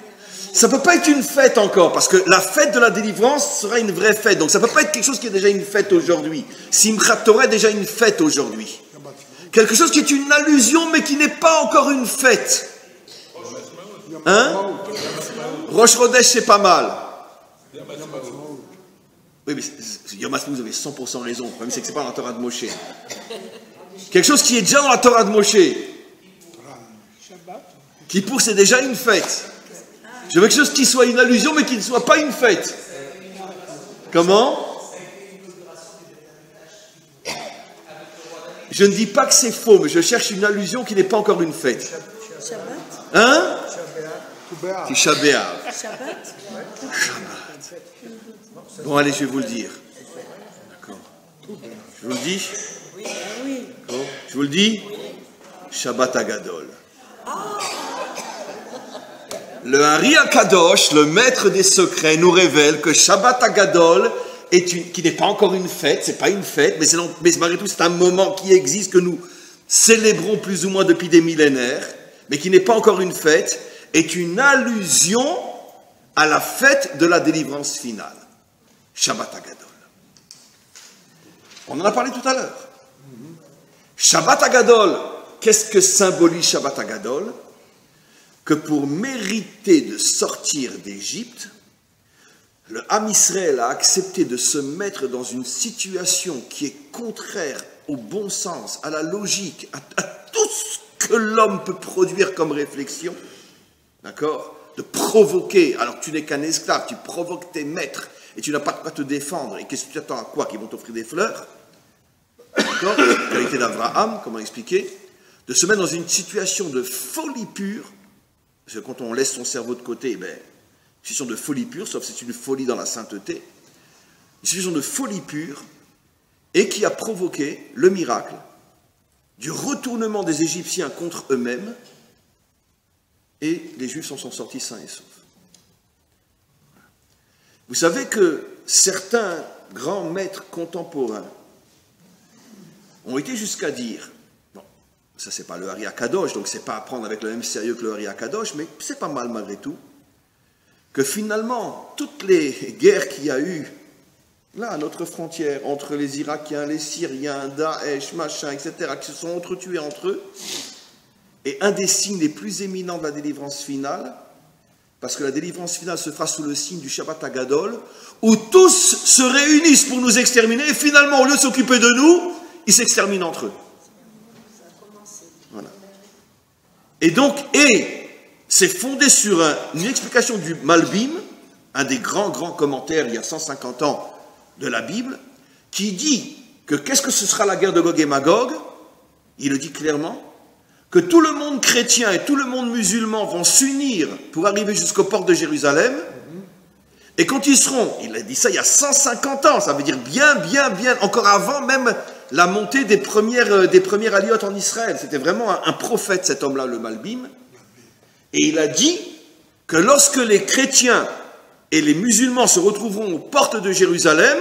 Speaker 1: Ça ne peut pas être une fête encore, parce que la fête de la délivrance sera une vraie fête. Donc ça ne peut pas être quelque chose qui est déjà une fête aujourd'hui. Simchat Torah est déjà une fête aujourd'hui. Quelque chose qui est une allusion, mais qui n'est pas encore une fête. Hein? Rosh Chodesh, c'est pas mal. Oui, mais Yom HaAtzmaut, vous avez 100% raison. Le problème, c'est que ce n'est pas dans la Torah de Moshe. Quelque chose qui est déjà dans la Torah de Moshe. Qui pour, c'est déjà une fête. Je veux quelque chose qui soit une allusion, mais qui ne soit pas une fête. Comment? Je ne dis pas que c'est faux, mais je cherche une allusion qui n'est pas encore une fête.
Speaker 2: Shabbat.
Speaker 1: Hein? Tisha B'Av.
Speaker 2: Shabbat.
Speaker 1: Bon, allez, je vais vous le dire. D'accord. Je vous le dis?
Speaker 2: Oui.
Speaker 1: D'accord. Je vous le dis? Shabbat Agadol. Le Hari HaKadosh, le maître des secrets, nous révèle que Shabbat Agadol, qui n'est pas encore une fête, c'est pas une fête, mais malgré tout c'est un moment qui existe, que nous célébrons plus ou moins depuis des millénaires, mais qui n'est pas encore une fête, est une allusion à la fête de la délivrance finale, Shabbat Hagadol. On en a parlé tout à l'heure. Shabbat Hagadol, qu'est-ce que symbolise Shabbat Hagadol? Que pour mériter de sortir d'Égypte, le Ham Israël a accepté de se mettre dans une situation qui est contraire au bon sens, à la logique, à tout ce que l'homme peut produire comme réflexion, d'accord? De provoquer, alors que tu n'es qu'un esclave, tu provoques tes maîtres et tu n'as pas de quoi te défendre, et qu'est-ce que tu attends à quoi? Qu'ils vont t'offrir des fleurs? D'accord? Qualité d'Abraham, comment expliquer? De se mettre dans une situation de folie pure, parce que quand on laisse son cerveau de côté, ben, une situation de folie pure, sauf si c'est une folie dans la sainteté, une situation de folie pure, et qui a provoqué le miracle du retournement des Égyptiens contre eux-mêmes, et les Juifs s'en sont sortis sains et saufs. Vous savez que certains grands maîtres contemporains ont été jusqu'à dire, bon, ça c'est pas le Hari HaKadosh, donc c'est pas à prendre avec le même sérieux que le Hari HaKadosh, mais c'est pas mal malgré tout, que finalement, toutes les guerres qu'il y a eu, là, à notre frontière, entre les Irakiens, les Syriens, Daesh, machin, etc., qui se sont entretués entre eux, et un des signes les plus éminents de la délivrance finale, parce que la délivrance finale se fera sous le signe du Shabbat Hagadol, où tous se réunissent pour nous exterminer, et finalement, au lieu de s'occuper de nous, ils s'exterminent entre eux. Voilà. Et donc, c'est fondé sur une explication du Malbim, un des grands commentaires, il y a 150 ans, de la Bible, qui dit que qu'est-ce que ce sera la guerre de Gog et Magog? Il le dit clairement, que tout le monde chrétien et tout le monde musulman vont s'unir pour arriver jusqu'aux portes de Jérusalem, et quand ils seront, il a dit ça il y a 150 ans, ça veut dire bien, encore avant même la montée des premières aliotes en Israël, c'était vraiment un prophète cet homme-là, le Malbim, et il a dit que lorsque les chrétiens et les musulmans se retrouveront aux portes de Jérusalem,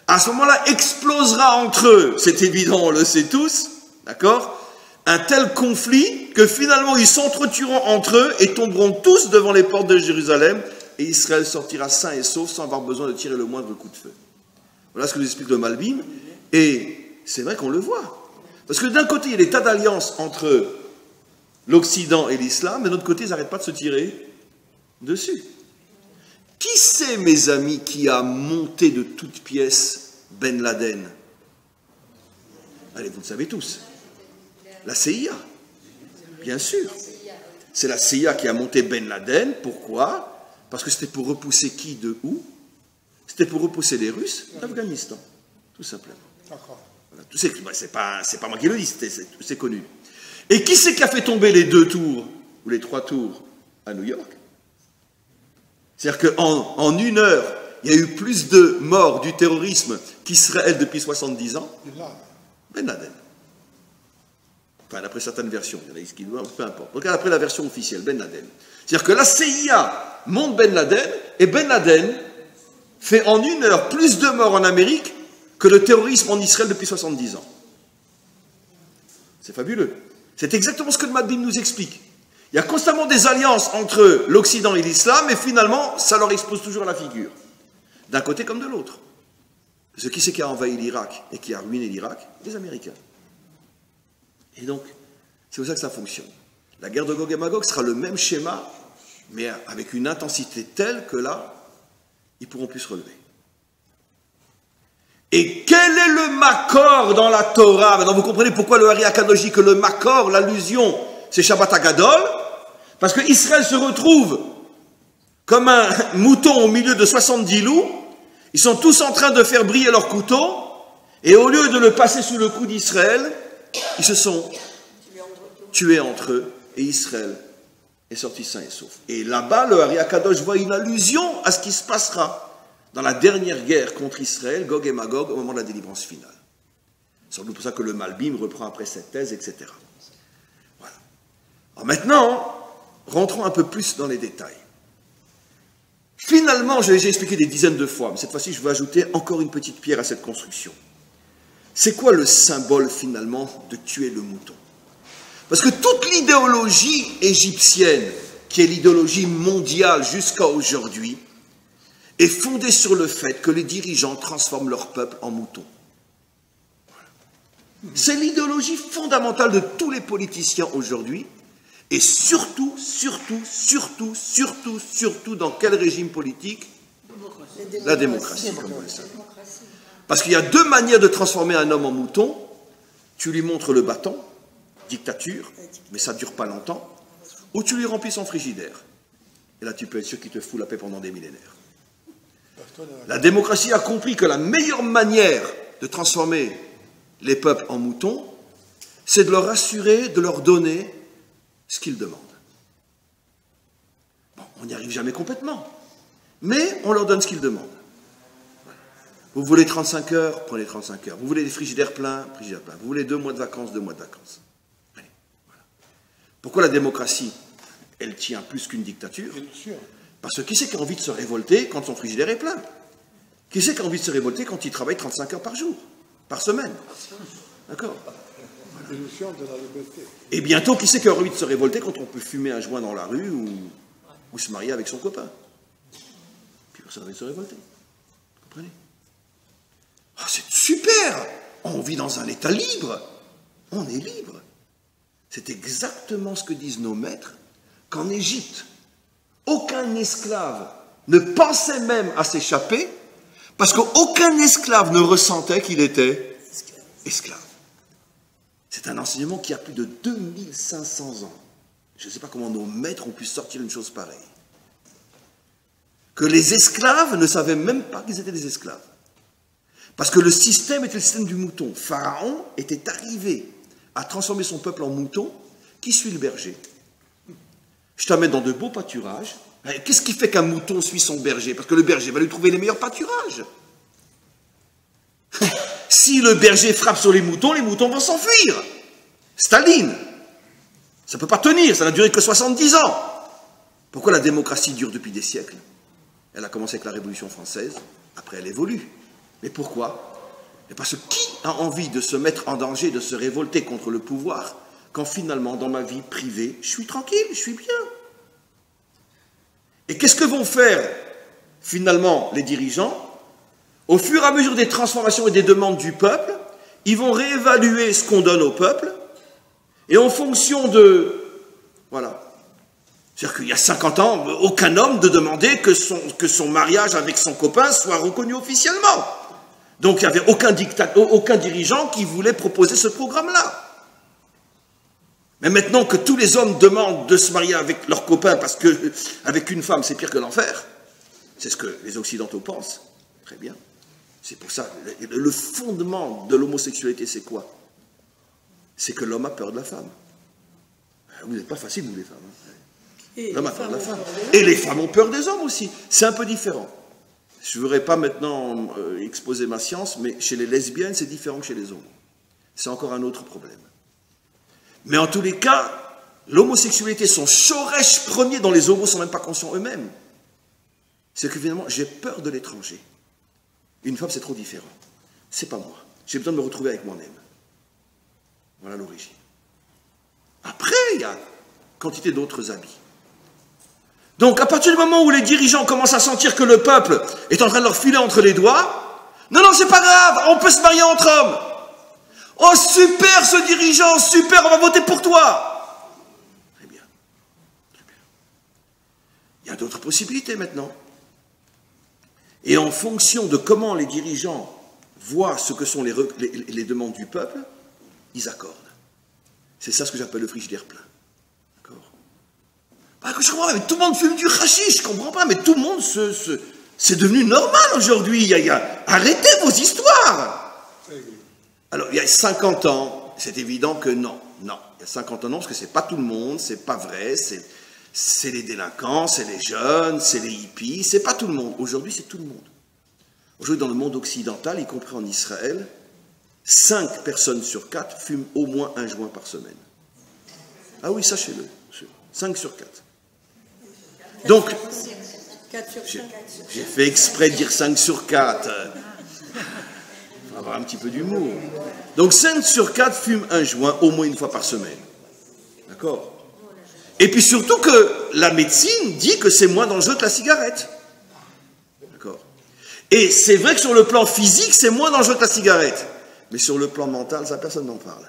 Speaker 1: à ce moment-là explosera entre eux, c'est évident, on le sait tous, d'accord, un tel conflit que finalement ils s'entretueront entre eux et tomberont tous devant les portes de Jérusalem et Israël sortira sain et sauf sans avoir besoin de tirer le moindre coup de feu. Voilà ce que nous explique le Malbim, et c'est vrai qu'on le voit. Parce que d'un côté, il y a des tas d'alliances entre l'Occident et l'Islam, mais de l'autre côté, ils n'arrêtent pas de se tirer dessus. Qui c'est, mes amis, qui a monté de toutes pièces Ben Laden? Allez, vous le savez tous. La CIA, bien sûr. C'est la CIA qui a monté Ben Laden. Pourquoi? Parce que c'était pour repousser qui de où? C'était pour repousser les Russes d'Afghanistan, tout simplement. Voilà, c'est pas moi qui le dis, c'est connu. Et qui c'est qui a fait tomber les 2 tours, ou les 3 tours, à New York? C'est-à-dire qu'en 1 heure, il y a eu plus de morts du terrorisme qu'Israël depuis 70 ans. Ben Laden. Enfin, d'après certaines versions, il y en a qui doivent, peu importe. Donc, après la version officielle, Ben Laden. C'est-à-dire que la CIA monte Ben Laden, et Ben Laden fait en 1 heure plus de morts en Amérique que le terrorisme en Israël depuis 70 ans. C'est fabuleux. C'est exactement ce que le Malbim nous explique. Il y a constamment des alliances entre l'Occident et l'Islam, et finalement, ça leur explose toujours à la figure. D'un côté comme de l'autre. Parce que qui c'est qui a envahi l'Irak et qui a ruiné l'Irak? Les Américains. Et donc, c'est pour ça que ça fonctionne. La guerre de Gog et Magog sera le même schéma, mais avec une intensité telle que là, ils ne pourront plus se relever. Et quel est le Makor dans la Torah? Maintenant, vous comprenez pourquoi le Hari HaKadosh dit que le Makor, l'allusion, c'est Shabbat Hagadol? Parce que Israël se retrouve comme un mouton au milieu de 70 loups. Ils sont tous en train de faire briller leur couteau. Et au lieu de le passer sous le cou d'Israël, ils se sont tués entre eux. Et Israël est sorti sain et sauf. Et là-bas, le Hari HaKadosh voit une allusion à ce qui se passera dans la dernière guerre contre Israël, Gog et Magog, au moment de la délivrance finale. C'est sans doute pour ça que le Malbim reprend après cette thèse, etc. Voilà. Alors maintenant, rentrons un peu plus dans les détails. Finalement, j'ai expliqué des dizaines de fois, mais cette fois-ci, je veux ajouter encore une petite pierre à cette construction. C'est quoi le symbole, finalement, de tuer le mouton? Parce que toute l'idéologie égyptienne qui est l'idéologie mondiale jusqu'à aujourd'hui, est fondée sur le fait que les dirigeants transforment leur peuple en moutons. C'est l'idéologie fondamentale de tous les politiciens aujourd'hui, et surtout dans quel régime politique? La démocratie, comme vous le savez. Parce qu'il y a deux manières de transformer un homme en mouton. Tu lui montres le bâton, dictature, mais ça ne dure pas longtemps, ou tu lui remplis son frigidaire. Et là, tu peux être sûr qu'il te fout la paix pendant des millénaires. La démocratie a compris que la meilleure manière de transformer les peuples en moutons, c'est de leur assurer, de leur donner ce qu'ils demandent. Bon, on n'y arrive jamais complètement, mais on leur donne ce qu'ils demandent. Vous voulez 35 heures, prenez 35 heures. Vous voulez des frigidaires pleins, frigidaires pleins. Vous voulez 2 mois de vacances, 2 mois de vacances. Allez, voilà. Pourquoi la démocratie, elle tient plus qu'une dictature? Parce que qui c'est qui a envie de se révolter quand son frigidaire est plein? Qui c'est qui a envie de se révolter quand il travaille 35 heures par jour, par semaine? D'accord. Voilà. Et bientôt, qui c'est qui a envie de se révolter quand on peut fumer un joint dans la rue ou se marier avec son copain? Puis personne n'a envie de se révolter. Vous comprenez? Oh, c'est super! On vit dans un état libre. On est libre. C'est exactement ce que disent nos maîtres qu'en Égypte, aucun esclave ne pensait même à s'échapper parce qu'aucun esclave ne ressentait qu'il était esclave. C'est un enseignement qui a plus de 2500 ans. Je ne sais pas comment nos maîtres ont pu sortir une chose pareille. Que les esclaves ne savaient même pas qu'ils étaient des esclaves. Parce que le système était le système du mouton. Pharaon était arrivé à transformer son peuple en mouton. Qui suit le berger? Je t'amène dans de beaux pâturages. Qu'est-ce qui fait qu'un mouton suit son berger? Parce que le berger va lui trouver les meilleurs pâturages. Si le berger frappe sur les moutons vont s'enfuir. Staline. Ça ne peut pas tenir, ça n'a duré que 70 ans. Pourquoi la démocratie dure depuis des siècles? Elle a commencé avec la Révolution française, après elle évolue. Mais pourquoi? Et parce que qui a envie de se mettre en danger, de se révolter contre le pouvoir, quand finalement, dans ma vie privée, je suis tranquille, je suis bien? Et qu'est-ce que vont faire, finalement, les dirigeants? Au fur et à mesure des transformations et des demandes du peuple, ils vont réévaluer ce qu'on donne au peuple, et en fonction de... Voilà. C'est-à-dire qu'il y a 50 ans, aucun homme ne demandait que son mariage avec son copain soit reconnu officiellement. Donc il n'y avait aucun dirigeant qui voulait proposer ce programme-là. Mais maintenant que tous les hommes demandent de se marier avec leur copain parce qu'avec une femme c'est pire que l'enfer, c'est ce que les Occidentaux pensent, très bien. C'est pour ça, le fondement de l'homosexualité c'est quoi? C'est que l'homme a peur de la femme. Vous n'êtes pas facile vous les femmes. L'homme a peur de la femme. Et les femmes ont peur des hommes aussi. C'est un peu différent. Je ne voudrais pas maintenant exposer ma science, mais chez les lesbiennes, c'est différent que chez les homos. C'est encore un autre problème. Mais en tous les cas, l'homosexualité, son chorèche premier dans les homos ne sont même pas conscients eux-mêmes. C'est que finalement, j'ai peur de l'étranger. Une femme, c'est trop différent. C'est pas moi. J'ai besoin de me retrouver avec moi-même. Voilà l'origine. Après, il y a quantité d'autres habits. Donc, à partir du moment où les dirigeants commencent à sentir que le peuple est en train de leur filer entre les doigts, non, c'est pas grave, on peut se marier entre hommes. Oh, super ce dirigeant, super, on va voter pour toi. Très bien. Très bien. Il y a d'autres possibilités maintenant. Et en fonction de comment les dirigeants voient ce que sont les demandes du peuple, ils accordent. C'est ça ce que j'appelle le frigidaire plein. Je comprends pas, mais tout le monde fume du hashish, je comprends pas, mais tout le monde c'est devenu normal aujourd'hui. Arrêtez vos histoires. Alors, il y a 50 ans, c'est évident que non. Il y a 50 ans, non, parce que c'est pas tout le monde, c'est pas vrai, c'est les délinquants, c'est les jeunes, c'est les hippies, c'est pas tout le monde. Aujourd'hui, c'est tout le monde. Aujourd'hui, dans le monde occidental, y compris en Israël, 5 personnes sur 4 fument au moins un joint par semaine. Ah oui, sachez-le. 5 sur 4. Donc, j'ai fait exprès de dire 5 sur 4. Il faut avoir un petit peu d'humour. Donc 5 sur 4 fument un joint au moins une fois par semaine. D'accord? Et puis surtout que la médecine dit que c'est moins dangereux que la cigarette. D'accord. Et c'est vrai que sur le plan physique, c'est moins dangereux que la cigarette. Mais sur le plan mental, ça, personne n'en parle.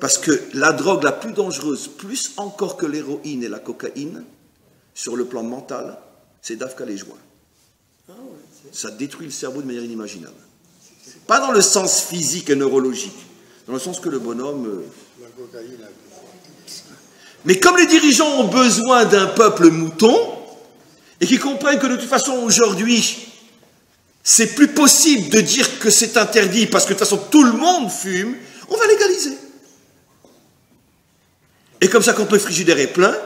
Speaker 1: Parce que la drogue la plus dangereuse, plus encore que l'héroïne et la cocaïne, sur le plan mental, c'est d'Afka les joints. Ça détruit le cerveau de manière inimaginable. Pas dans le sens physique et neurologique, dans le sens que le bonhomme... Mais comme les dirigeants ont besoin d'un peuple mouton, et qui comprennent que de toute façon aujourd'hui, c'est plus possible de dire que c'est interdit, parce que de toute façon tout le monde fume, on va légaliser. Et comme ça, quand le frigidaire est plein,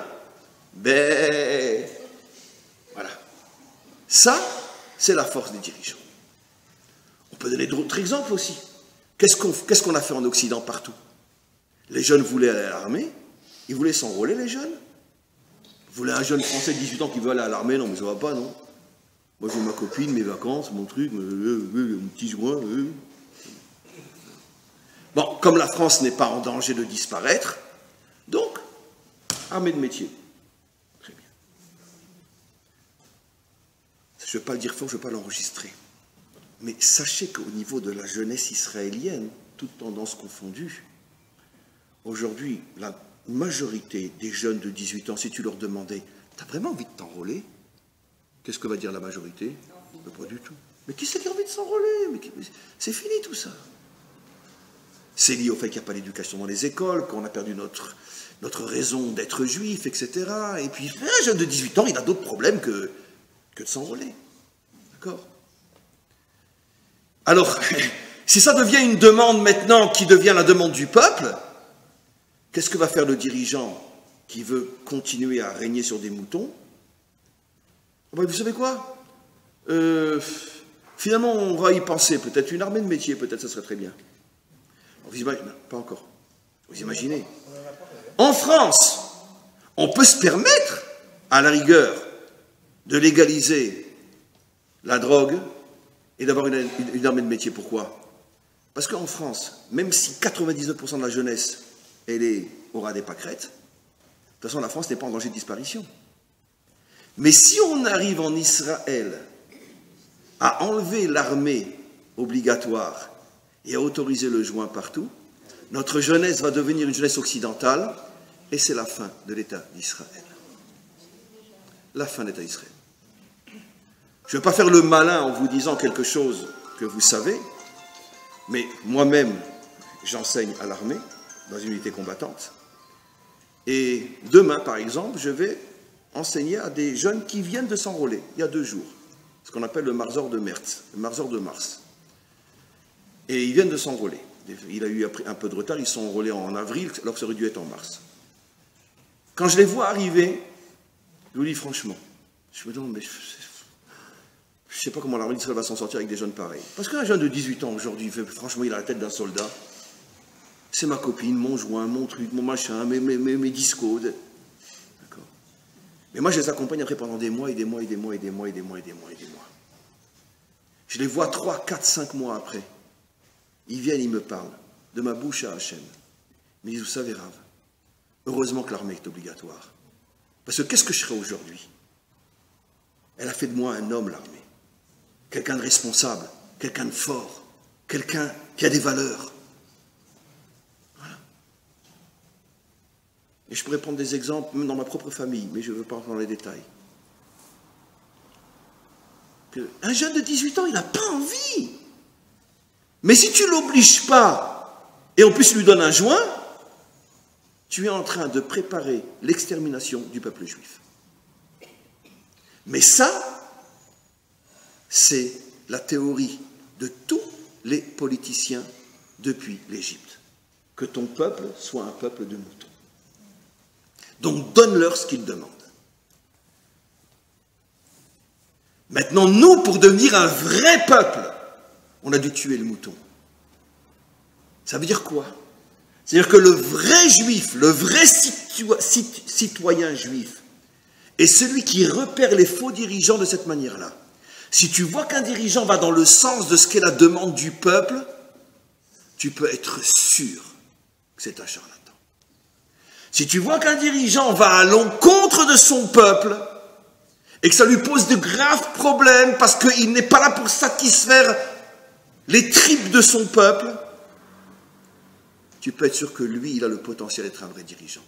Speaker 1: ben... voilà. Ça, c'est la force des dirigeants. On peut donner d'autres exemples aussi. Qu'est-ce qu'on a fait en Occident partout? Les jeunes voulaient aller à l'armée, ils voulaient s'enrôler, les jeunes. Vous voulez un jeune Français de 18 ans qui veut aller à l'armée? Non, mais ça va pas, non. Moi, j'ai ma copine, mes vacances, mon truc, mon petit joint. Bon, comme la France n'est pas en danger de disparaître, donc, armée de métier. Très bien. Je ne vais pas le dire fort, je ne vais pas l'enregistrer. Mais sachez qu'au niveau de la jeunesse israélienne, toutes tendances confondues, aujourd'hui, la majorité des jeunes de 18 ans, si tu leur demandais, t'as vraiment envie de t'enrôler? Qu'est-ce que va dire la majorité? Pas du tout. Mais qui c'est qui a envie de s'enrôler? C'est fini tout ça. C'est lié au fait qu'il n'y a pas d'éducation dans les écoles, qu'on a perdu notre raison d'être juif, etc. Et puis, un jeune de 18 ans, il a d'autres problèmes que de s'enrôler. D'accord? Alors, si ça devient une demande maintenant qui devient la demande du peuple, qu'est-ce que va faire le dirigeant qui veut continuer à régner sur des moutons? Vous savez quoi? Finalement, on va y penser. Peut-être une armée de métier, peut-être ça serait très bien. Vous imaginez, pas encore. Vous imaginez? En France, on peut se permettre, à la rigueur, de légaliser la drogue et d'avoir une armée de métier. Pourquoi? Parce qu'en France, même si 99% de la jeunesse aura des pâquerettes, de toute façon, la France n'est pas en danger de disparition. Mais si on arrive en Israël à enlever l'armée obligatoire et à autoriser le joint partout, notre jeunesse va devenir une jeunesse occidentale et c'est la fin de l'État d'Israël. La fin de l'État d'Israël. Je ne vais pas faire le malin en vous disant quelque chose que vous savez, mais moi-même, j'enseigne à l'armée, dans une unité combattante, et demain, par exemple, je vais enseigner à des jeunes qui viennent de s'enrôler, il y a 2 jours, ce qu'on appelle le Marzor de Mars, le Marzor de Mars. Et ils viennent de s'enrôler. Il a eu un peu de retard, ils sont enrôlés en avril, alors que ça aurait dû être en mars. Quand je les vois arriver, je vous dis franchement, je me demande, mais je ne sais pas comment l'armée d'Israël va s'en sortir avec des jeunes pareils. Parce qu'un jeune de 18 ans aujourd'hui, franchement, il a la tête d'un soldat. C'est ma copine, mon joint, mon truc, mon machin, mes discos. D'accord. Mais moi, je les accompagne après pendant des mois et des mois et des mois et des mois et des mois et des mois et des mois. Je les vois 3, 4, 5 mois après. Ils viennent, ils me parlent, de ma bouche à Hachem. Mais ils disent, vous savez, Rav, heureusement que l'armée est obligatoire. Parce que qu'est-ce que je serais aujourd'hui? Elle a fait de moi un homme, l'armée. Quelqu'un de responsable, quelqu'un de fort, quelqu'un qui a des valeurs. Voilà. Et je pourrais prendre des exemples, même dans ma propre famille, mais je ne veux pas entrer dans les détails. Un jeune de 18 ans, il n'a pas envie. Mais si tu ne l'obliges pas, et en plus tu lui donnes un joint, tu es en train de préparer l'extermination du peuple juif. Mais ça, c'est la théorie de tous les politiciens depuis l'Égypte. Que ton peuple soit un peuple de moutons. Donc donne-leur ce qu'ils demandent. Maintenant, nous, pour devenir un vrai peuple, on a dû tuer le mouton. Ça veut dire quoi? C'est-à-dire que le vrai juif, le vrai citoyen juif, est celui qui repère les faux dirigeants de cette manière-là. Si tu vois qu'un dirigeant va dans le sens de ce qu'est la demande du peuple, tu peux être sûr que c'est un charlatan. Si tu vois qu'un dirigeant va à l'encontre de son peuple et que ça lui pose de graves problèmes parce qu'il n'est pas là pour satisfaire les tripes de son peuple, tu peux être sûr que lui, il a le potentiel d'être un vrai dirigeant.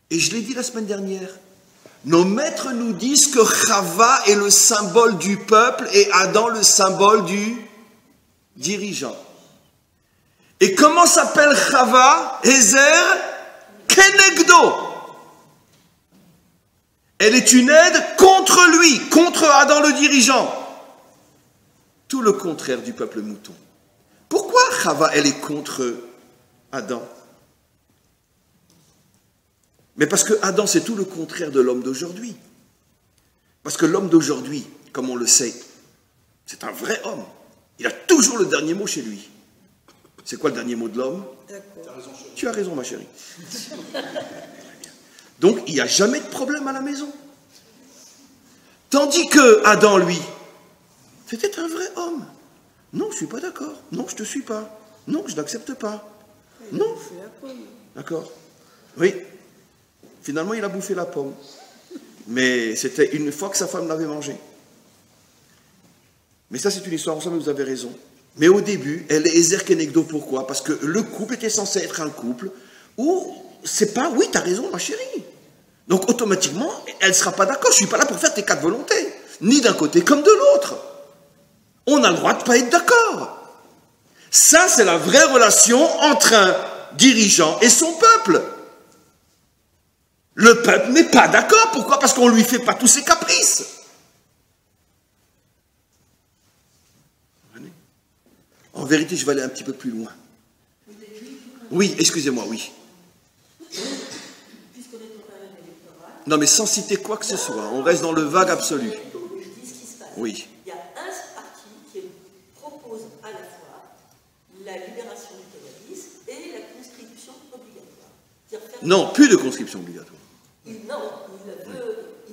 Speaker 1: Et je l'ai dit la semaine dernière, nos maîtres nous disent que Chava est le symbole du peuple et Adam le symbole du dirigeant. Et comment s'appelle Chava? Ezer Kenegdo. Elle est une aide contre lui, contre Adam le dirigeant. Tout le contraire du peuple mouton. Pourquoi Chava, elle est contre Adam? Mais parce que Adam, c'est tout le contraire de l'homme d'aujourd'hui. Parce que l'homme d'aujourd'hui, comme on le sait, c'est un vrai homme. Il a toujours le dernier mot chez lui. C'est quoi le dernier mot de l'homme? Tu as raison, ma chérie. Donc, il n'y a jamais de problème à la maison. Tandis que Adam, lui, c'était un vrai homme. Non, je ne suis pas d'accord. Non, je ne te suis pas. Non, je n'accepte pas. Non. D'accord. Oui. Finalement, il a bouffé la pomme. Mais c'était une fois que sa femme l'avait mangée. Mais ça, c'est une histoire ensemble, vous avez raison. Mais au début, elle est Ezer Kenegdo. Pourquoi? Parce que le couple était censé être un couple où c'est pas, oui, tu as raison, ma chérie. Donc, automatiquement, elle ne sera pas d'accord. Je ne suis pas là pour faire tes quatre volontés. Ni d'un côté comme de l'autre. On a le droit de ne pas être d'accord. Ça, c'est la vraie relation entre un dirigeant et son peuple. Le peuple n'est pas d'accord. Pourquoi? Parce qu'on ne lui fait pas tous ses caprices. En vérité, je vais aller un petit peu plus loin. Oui, excusez-moi, oui. Non, mais sans citer quoi que ce soit. On reste dans le vague absolu. Oui.
Speaker 2: Il y a un parti qui propose à la fois la libération du cannabis et la conscription obligatoire.
Speaker 1: Non, plus de conscription obligatoire.
Speaker 2: Il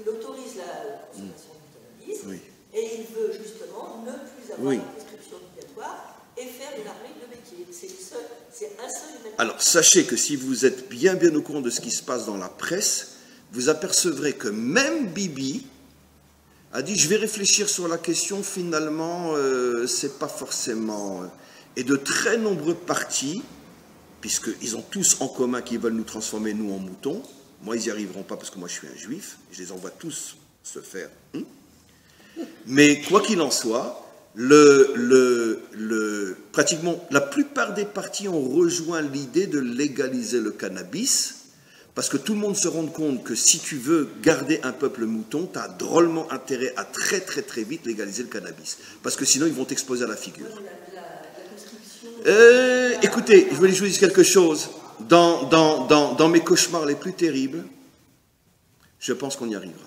Speaker 2: autorise la consommation du cannabis, oui. Et il veut justement ne plus avoir la conscription obligatoire et faire une armée de métiers. C'est un seul et même.
Speaker 1: Alors, sachez que si vous êtes bien au courant de ce qui se passe dans la presse, vous apercevrez que même Bibi a dit, je vais réfléchir sur la question, finalement, c'est pas forcément... Et de très nombreux partis, puisqu'ils ont tous en commun qu'ils veulent nous transformer, nous, en moutons. Moi, ils n'y arriveront pas parce que moi, je suis un juif. Je les envoie tous se faire. Mais quoi qu'il en soit, pratiquement la plupart des partis ont rejoint l'idée de légaliser le cannabis, parce que tout le monde se rend compte que si tu veux garder un peuple mouton, tu as drôlement intérêt à très vite légaliser le cannabis. Parce que sinon, ils vont t'exposer à la figure. Écoutez, je voulais vous dire quelque chose. Dans mes cauchemars les plus terribles, je pense qu'on y arrivera.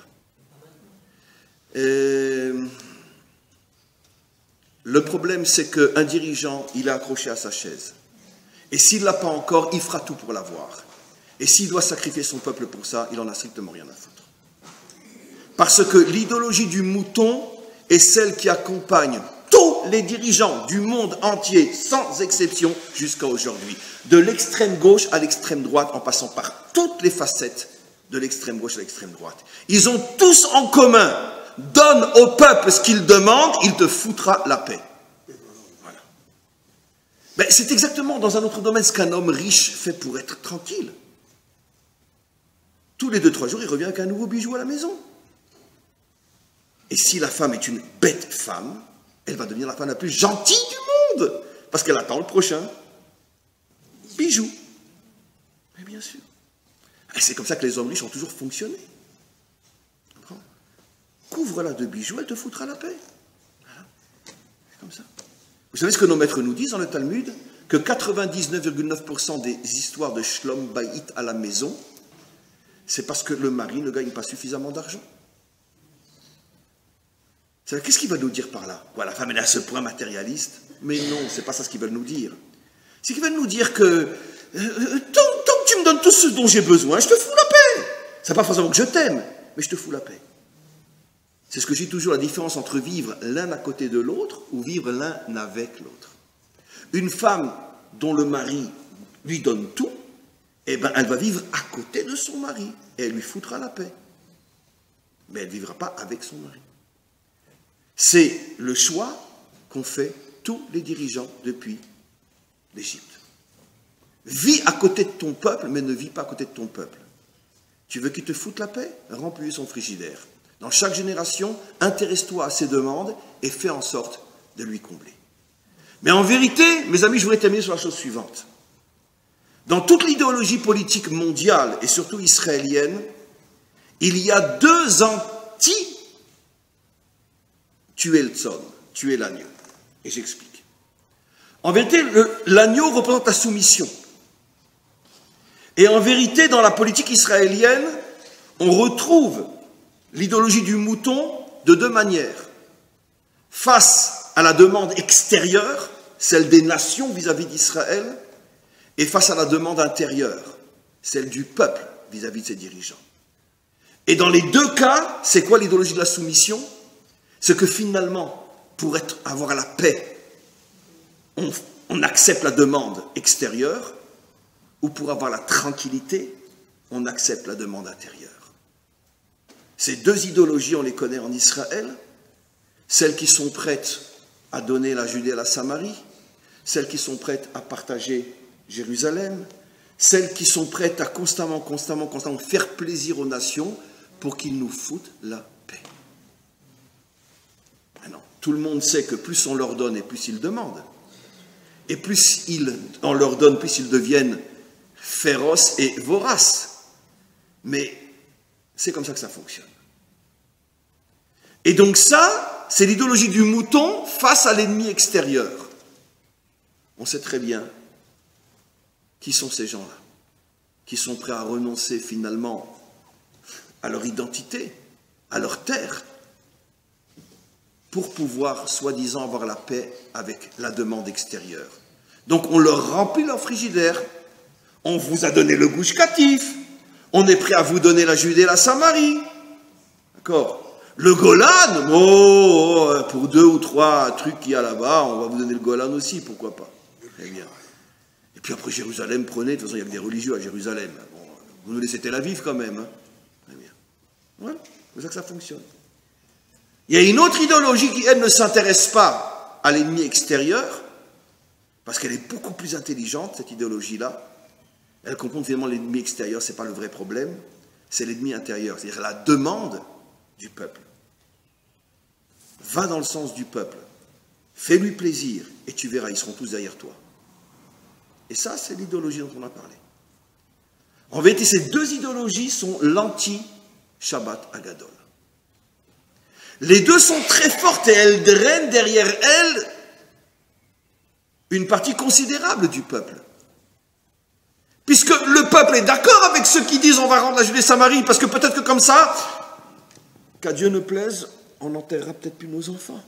Speaker 1: Le problème, c'est qu'un dirigeant, il est accroché à sa chaise. Et s'il ne l'a pas encore, il fera tout pour l'avoir. Et s'il doit sacrifier son peuple pour ça, il n'en a strictement rien à foutre. Parce que l'idéologie du mouton est celle qui accompagne tous les dirigeants du monde entier, sans exception, jusqu'à aujourd'hui. De l'extrême gauche à l'extrême droite, en passant par toutes les facettes de l'extrême gauche à l'extrême droite. Ils ont tous en commun, donne au peuple ce qu'il demande, il te foutra la paix. Voilà. Ben, c'est exactement dans un autre domaine ce qu'un homme riche fait pour être tranquille. Tous les 2-3 jours, il revient avec un nouveau bijou à la maison. Et si la femme est une bête femme, elle va devenir la femme la plus gentille du monde, parce qu'elle attend le prochain bijou. Mais bien sûr. Et c'est comme ça que les hommes riches ont toujours fonctionné. Couvre-la de bijoux, elle te foutra la paix. Voilà. C'est comme ça. Vous savez ce que nos maîtres nous disent dans le Talmud? Que 99,9% des histoires de Shlom Bayit à la maison, c'est parce que le mari ne gagne pas suffisamment d'argent. Qu'est-ce qu'ils veulent nous dire par là? Quoi, la femme elle est à ce point matérialiste? Mais non, c'est pas ça ce qu'ils veulent nous dire. C'est qu'ils veulent nous dire que tant que tu me donnes tout ce dont j'ai besoin, je te fous la paix. C'est pas forcément que je t'aime, mais je te fous la paix. C'est ce que je dis toujours, la différence entre vivre l'un à côté de l'autre ou vivre l'un avec l'autre. Une femme dont le mari lui donne tout, eh bien, elle va vivre à côté de son mari et elle lui foutra la paix. Mais elle ne vivra pas avec son mari. C'est le choix qu'ont fait tous les dirigeants depuis l'Égypte. Vis à côté de ton peuple, mais ne vis pas à côté de ton peuple. Tu veux qu'il te foute la paix? Remplis son frigidaire. Dans chaque génération, intéresse-toi à ses demandes et fais en sorte de lui combler. Mais en vérité, mes amis, je voudrais terminer sur la chose suivante. Dans toute l'idéologie politique mondiale, et surtout israélienne, il y a deux anti-tuer le tzon, tuer l'agneau. Et j'explique. En vérité, l'agneau représente la soumission. Et en vérité, dans la politique israélienne, on retrouve l'idéologie du mouton de deux manières. Face à la demande extérieure, celle des nations vis-à-vis d'Israël, et face à la demande intérieure, celle du peuple vis-à-vis de ses dirigeants. Et dans les deux cas, c'est quoi l'idéologie de la soumission? C'est que finalement, pour avoir la paix, on accepte la demande extérieure, ou pour avoir la tranquillité, on accepte la demande intérieure. Ces deux idéologies, on les connaît en Israël, celles qui sont prêtes à donner la Judée à la Samarie, celles qui sont prêtes à partager Jérusalem, celles qui sont prêtes à constamment faire plaisir aux nations pour qu'ils nous foutent la paix. Maintenant, tout le monde sait que plus on leur donne et plus ils demandent. Et plus on leur donne, plus ils deviennent féroces et voraces. Mais c'est comme ça que ça fonctionne. Et donc ça, c'est l'idéologie du mouton face à l'ennemi extérieur. On sait très bien qui sont ces gens-là, qui sont prêts à renoncer finalement à leur identité, à leur terre, pour pouvoir, soi-disant, avoir la paix avec la demande extérieure. Donc on leur remplit leur frigidaire, on vous a donné le Gush Katif, on est prêt à vous donner la Judée et la Samarie. D'accord? Le Golan, pour 2 ou 3 trucs qu'il y a là-bas, on va vous donner le Golan aussi, pourquoi pas? Très bien. Et puis après Jérusalem, prenez, de toute façon il y a que des religieux à Jérusalem. Bon, vous nous laissez Tel Aviv quand même. Hein. Très bien. Voilà, c'est comme ça que ça fonctionne. Il y a une autre idéologie qui, elle, ne s'intéresse pas à l'ennemi extérieur, parce qu'elle est beaucoup plus intelligente, cette idéologie-là. Elle comprend que finalement l'ennemi extérieur, ce n'est pas le vrai problème, c'est l'ennemi intérieur, c'est-à-dire la demande du peuple. Va dans le sens du peuple, fais-lui plaisir, et tu verras, ils seront tous derrière toi. Et ça, c'est l'idéologie dont on a parlé. En vérité, ces deux idéologies sont l'anti-Shabbat Agadol. Les deux sont très fortes et elles drainent derrière elles une partie considérable du peuple. Puisque le peuple est d'accord avec ceux qui disent on va rendre la Judée Samarie, parce que peut-être que comme ça, qu'à Dieu ne plaise, on n'enterrera peut-être plus nos enfants.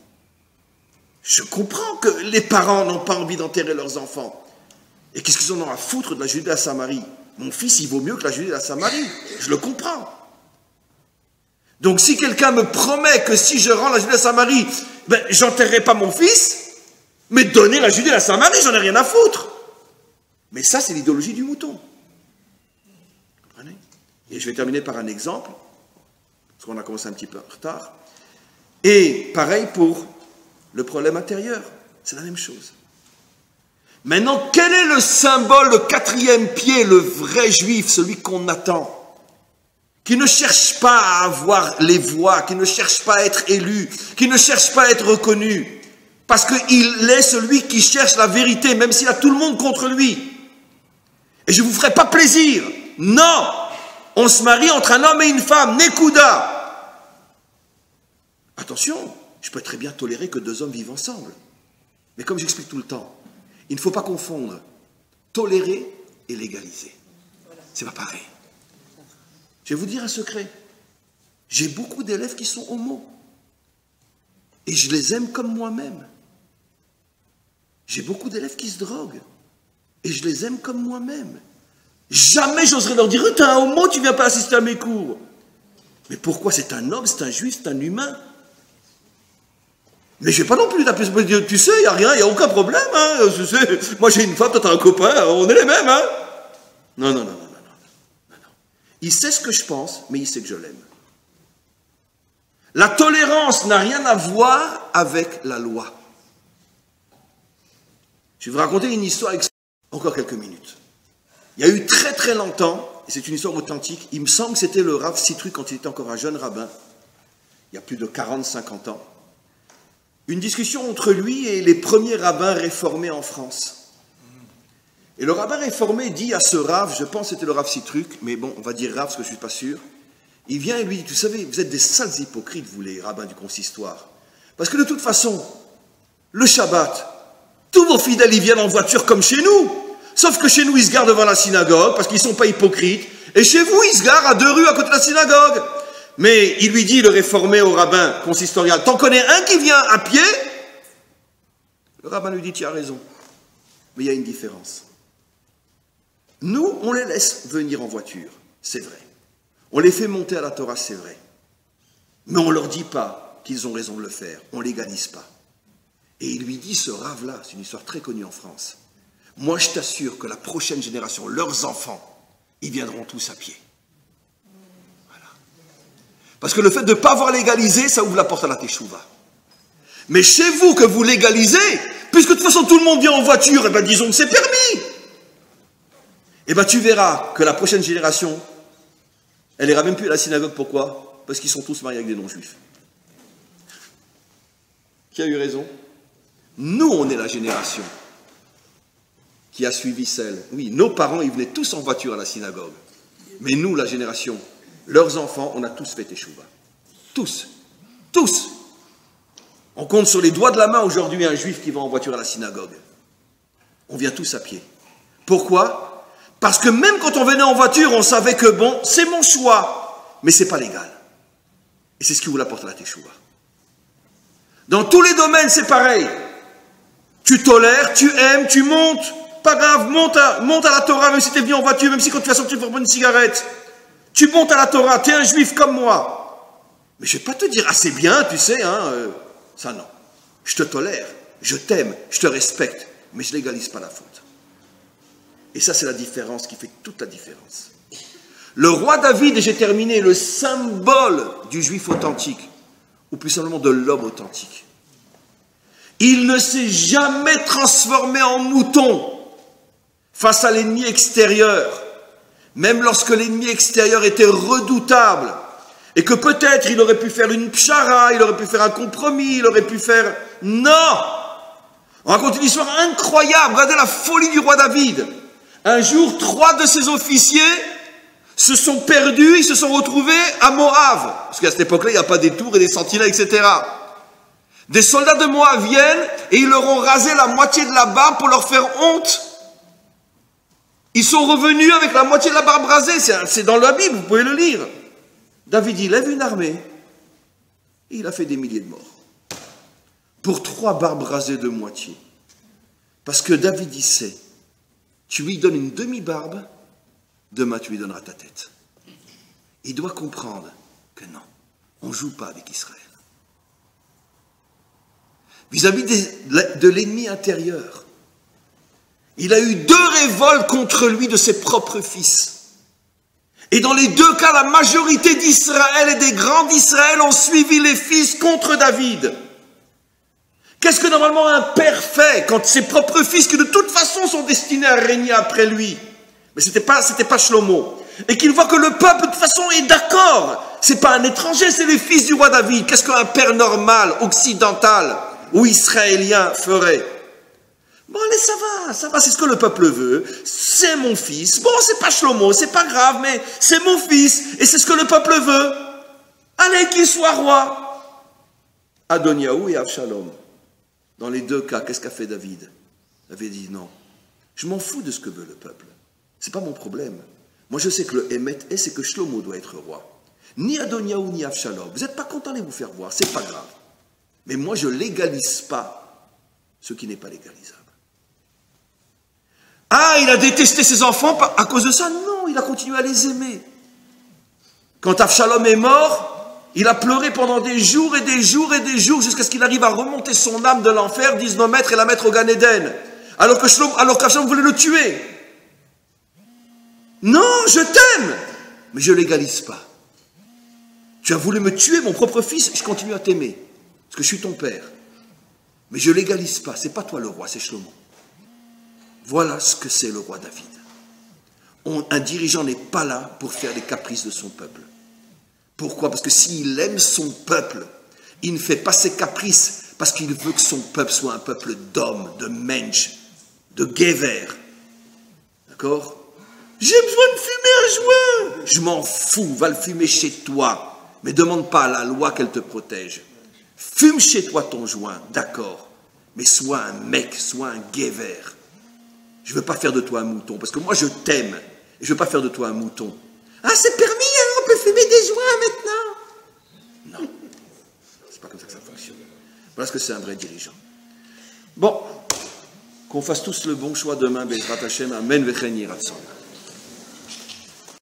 Speaker 1: Je comprends que les parents n'ont pas envie d'enterrer leurs enfants. Et qu'est-ce qu'ils en ont à foutre de la Judée à Samarie? Mon fils, il vaut mieux que la Judée à Samarie. Je le comprends. Donc si quelqu'un me promet que si je rends la Judée à Samarie, ben, j'enterrerai pas mon fils, mais donner la Judée à Samarie, j'en ai rien à foutre. Mais ça, c'est l'idéologie du mouton. Vous comprenez? Et je vais terminer par un exemple, parce qu'on a commencé un petit peu en retard. Et pareil pour le problème intérieur, c'est la même chose. Maintenant, quel est le symbole, le quatrième pied, le vrai juif, celui qu'on attend, qui ne cherche pas à avoir les voix, qui ne cherche pas à être élu, qui ne cherche pas à être reconnu, parce qu'il est celui qui cherche la vérité, même s'il a tout le monde contre lui. Et je ne vous ferai pas plaisir. Non, on se marie entre un homme et une femme, Nekuda. Attention, je peux très bien tolérer que 2 hommes vivent ensemble. Mais comme j'explique tout le temps, il ne faut pas confondre tolérer et légaliser. C'est pas pareil. Je vais vous dire un secret. J'ai beaucoup d'élèves qui sont homos. Et je les aime comme moi-même. J'ai beaucoup d'élèves qui se droguent. Et je les aime comme moi-même. Jamais j'oserais leur dire, t'es un homo, tu viens pas assister à mes cours. Mais pourquoi? C'est un homme, c'est un juif, c'est un humain. Mais je ne vais pas non plus t'appeler, tu sais, il n'y a rien, il n'y a aucun problème. Hein, moi j'ai une femme, toi t'as un copain, on est les mêmes. Hein. Non. Il sait ce que je pense, mais il sait que je l'aime. La tolérance n'a rien à voir avec la loi. Je vais vous raconter une histoire avec encore quelques minutes. Il y a eu très très longtemps, et c'est une histoire authentique, il me semble que c'était le Rav Citruc quand il était encore un jeune rabbin, il y a plus de 40-50 ans, une discussion entre lui et les premiers rabbins réformés en France. Et le rabbin réformé dit à ce Rav, je pense que c'était le Rav Citruc, mais bon, on va dire Rav parce que je ne suis pas sûr, il vient et lui dit, vous savez, vous êtes des sales hypocrites, vous les rabbins du consistoire, parce que de toute façon, le Shabbat, tous vos fidèles, ils viennent en voiture comme chez nous. Sauf que chez nous, ils se garent devant la synagogue parce qu'ils ne sont pas hypocrites. Et chez vous, ils se garent à 2 rues à côté de la synagogue. Mais il lui dit, le réformé au rabbin consistorial, t'en connais un qui vient à pied? Le rabbin lui dit, tu as raison. Mais il y a une différence. Nous, on les laisse venir en voiture, c'est vrai. On les fait monter à la Torah, c'est vrai. Mais on ne leur dit pas qu'ils ont raison de le faire. On ne légalise pas. Et il lui dit, ce rave-là, c'est une histoire très connue en France. Moi, je t'assure que la prochaine génération, leurs enfants, ils viendront tous à pied. Voilà. Parce que le fait de ne pas avoir légalisé, ça ouvre la porte à la teshuva. Mais chez vous, que vous légalisez, puisque de toute façon tout le monde vient en voiture, et bien disons que c'est permis. Et bien tu verras que la prochaine génération, elle ira même plus à la synagogue. Pourquoi? Parce qu'ils sont tous mariés avec des non-juifs. Qui a eu raison? Nous, on est la génération qui a suivi celle. Oui, nos parents, ils venaient tous en voiture à la synagogue. Mais nous, la génération, leurs enfants, on a tous fait teshuva. Tous. Tous. On compte sur les doigts de la main aujourd'hui un juif qui va en voiture à la synagogue. On vient tous à pied. Pourquoi? Parce que même quand on venait en voiture, on savait que bon, c'est mon choix, mais c'est pas légal. Et c'est ce qui vous apporte à la teshuva. Dans tous les domaines, c'est pareil. Tu tolères, tu aimes, tu montes. Pas grave, monte à la Torah, même si tu es venu en voiture, même si quand tu vas sortir pour prendre une cigarette. Tu montes à la Torah, tu es un juif comme moi. Mais je ne vais pas te dire, ah c'est bien, tu sais, ça non. Je te tolère, je t'aime, je te respecte, mais je ne légalise pas la faute. Et ça, c'est la différence qui fait toute la différence. Le roi David, et j'ai terminé, le symbole du juif authentique, ou plus simplement de l'homme authentique. Il ne s'est jamais transformé en mouton face à l'ennemi extérieur, même lorsque l'ennemi extérieur était redoutable, et que peut-être il aurait pu faire une pshara, il aurait pu faire un compromis, il aurait pu faire... Non! On raconte une histoire incroyable, regardez la folie du roi David. Un jour, 3 de ses officiers se sont perdus, ils se sont retrouvés à Moab, parce qu'à cette époque-là, il n'y a pas des tours et des sentinelles, etc. Des soldats de Moab viennent et ils leur ont rasé la moitié de la barbe pour leur faire honte. Ils sont revenus avec la moitié de la barbe rasée, c'est dans la Bible, vous pouvez le lire. David, il lève une armée et il a fait des milliers de morts. Pour 3 barbes rasées de moitié. Parce que David, il sait, tu lui donnes une demi-barbe, demain tu lui donneras ta tête. Il doit comprendre que non, on ne joue pas avec Israël. Vis-à-vis de l'ennemi intérieur, il a eu 2 révoltes contre lui de ses propres fils. Et dans les 2 cas, la majorité d'Israël et des grands d'Israël ont suivi les fils contre David. Qu'est-ce que normalement un père fait quand ses propres fils, qui de toute façon sont destinés à régner après lui, mais c'était pas Shlomo, et qu'il voit que le peuple de toute façon est d'accord, c'est pas un étranger, c'est les fils du roi David. Qu'est-ce qu'un père normal, occidental ou israélien ferait? Bon allez, ça va, c'est ce que le peuple veut, c'est mon fils, bon c'est pas Shlomo, c'est pas grave, mais c'est mon fils, et c'est ce que le peuple veut, allez qu'il soit roi. Adoniaou et Avshalom, dans les 2 cas, qu'est-ce qu'a fait David? David dit non, je m'en fous de ce que veut le peuple, c'est pas mon problème, moi je sais que le Hémet est, c'est que Shlomo doit être roi, ni Adoniaou ni Avshalom, vous n'êtes pas content de vous faire voir, c'est pas grave, mais moi je légalise pas ce qui n'est pas légalisable. Ah, il a détesté ses enfants à cause de ça? Non, il a continué à les aimer. Quand Avshalom est mort, il a pleuré pendant des jours et des jours et des jours jusqu'à ce qu'il arrive à remonter son âme de l'enfer, disent nos maîtres, et la mettre au Gan Eden. Alors qu'Avshalom voulait le tuer. Non, je t'aime. mais je ne légalise pas. Tu as voulu me tuer, mon propre fils, je continue à t'aimer, parce que je suis ton père. Mais je ne légalise pas, c'est pas toi le roi, c'est Shlomo. Voilà ce que c'est le roi David. Un dirigeant n'est pas là pour faire les caprices de son peuple. Pourquoi? Parce que s'il aime son peuple, il ne fait pas ses caprices parce qu'il veut que son peuple soit un peuple d'hommes, de mensch, de gever. D'accord? J'ai besoin de fumer un joint. Je m'en fous, va le fumer chez toi. Mais demande pas à la loi qu'elle te protège. Fume chez toi ton joint, d'accord. Mais sois un mec, sois un gever. Je ne veux pas faire de toi un mouton, parce que moi je t'aime. Et je ne veux pas faire de toi un mouton. Ah, c'est permis, hein, on peut fumer des joints maintenant. Non, c'est pas comme ça que ça fonctionne. Voilà ce que c'est un vrai dirigeant. Bon, qu'on fasse tous le bon choix demain, Bezrat Hashem, Amen, Vechen Yiratzon.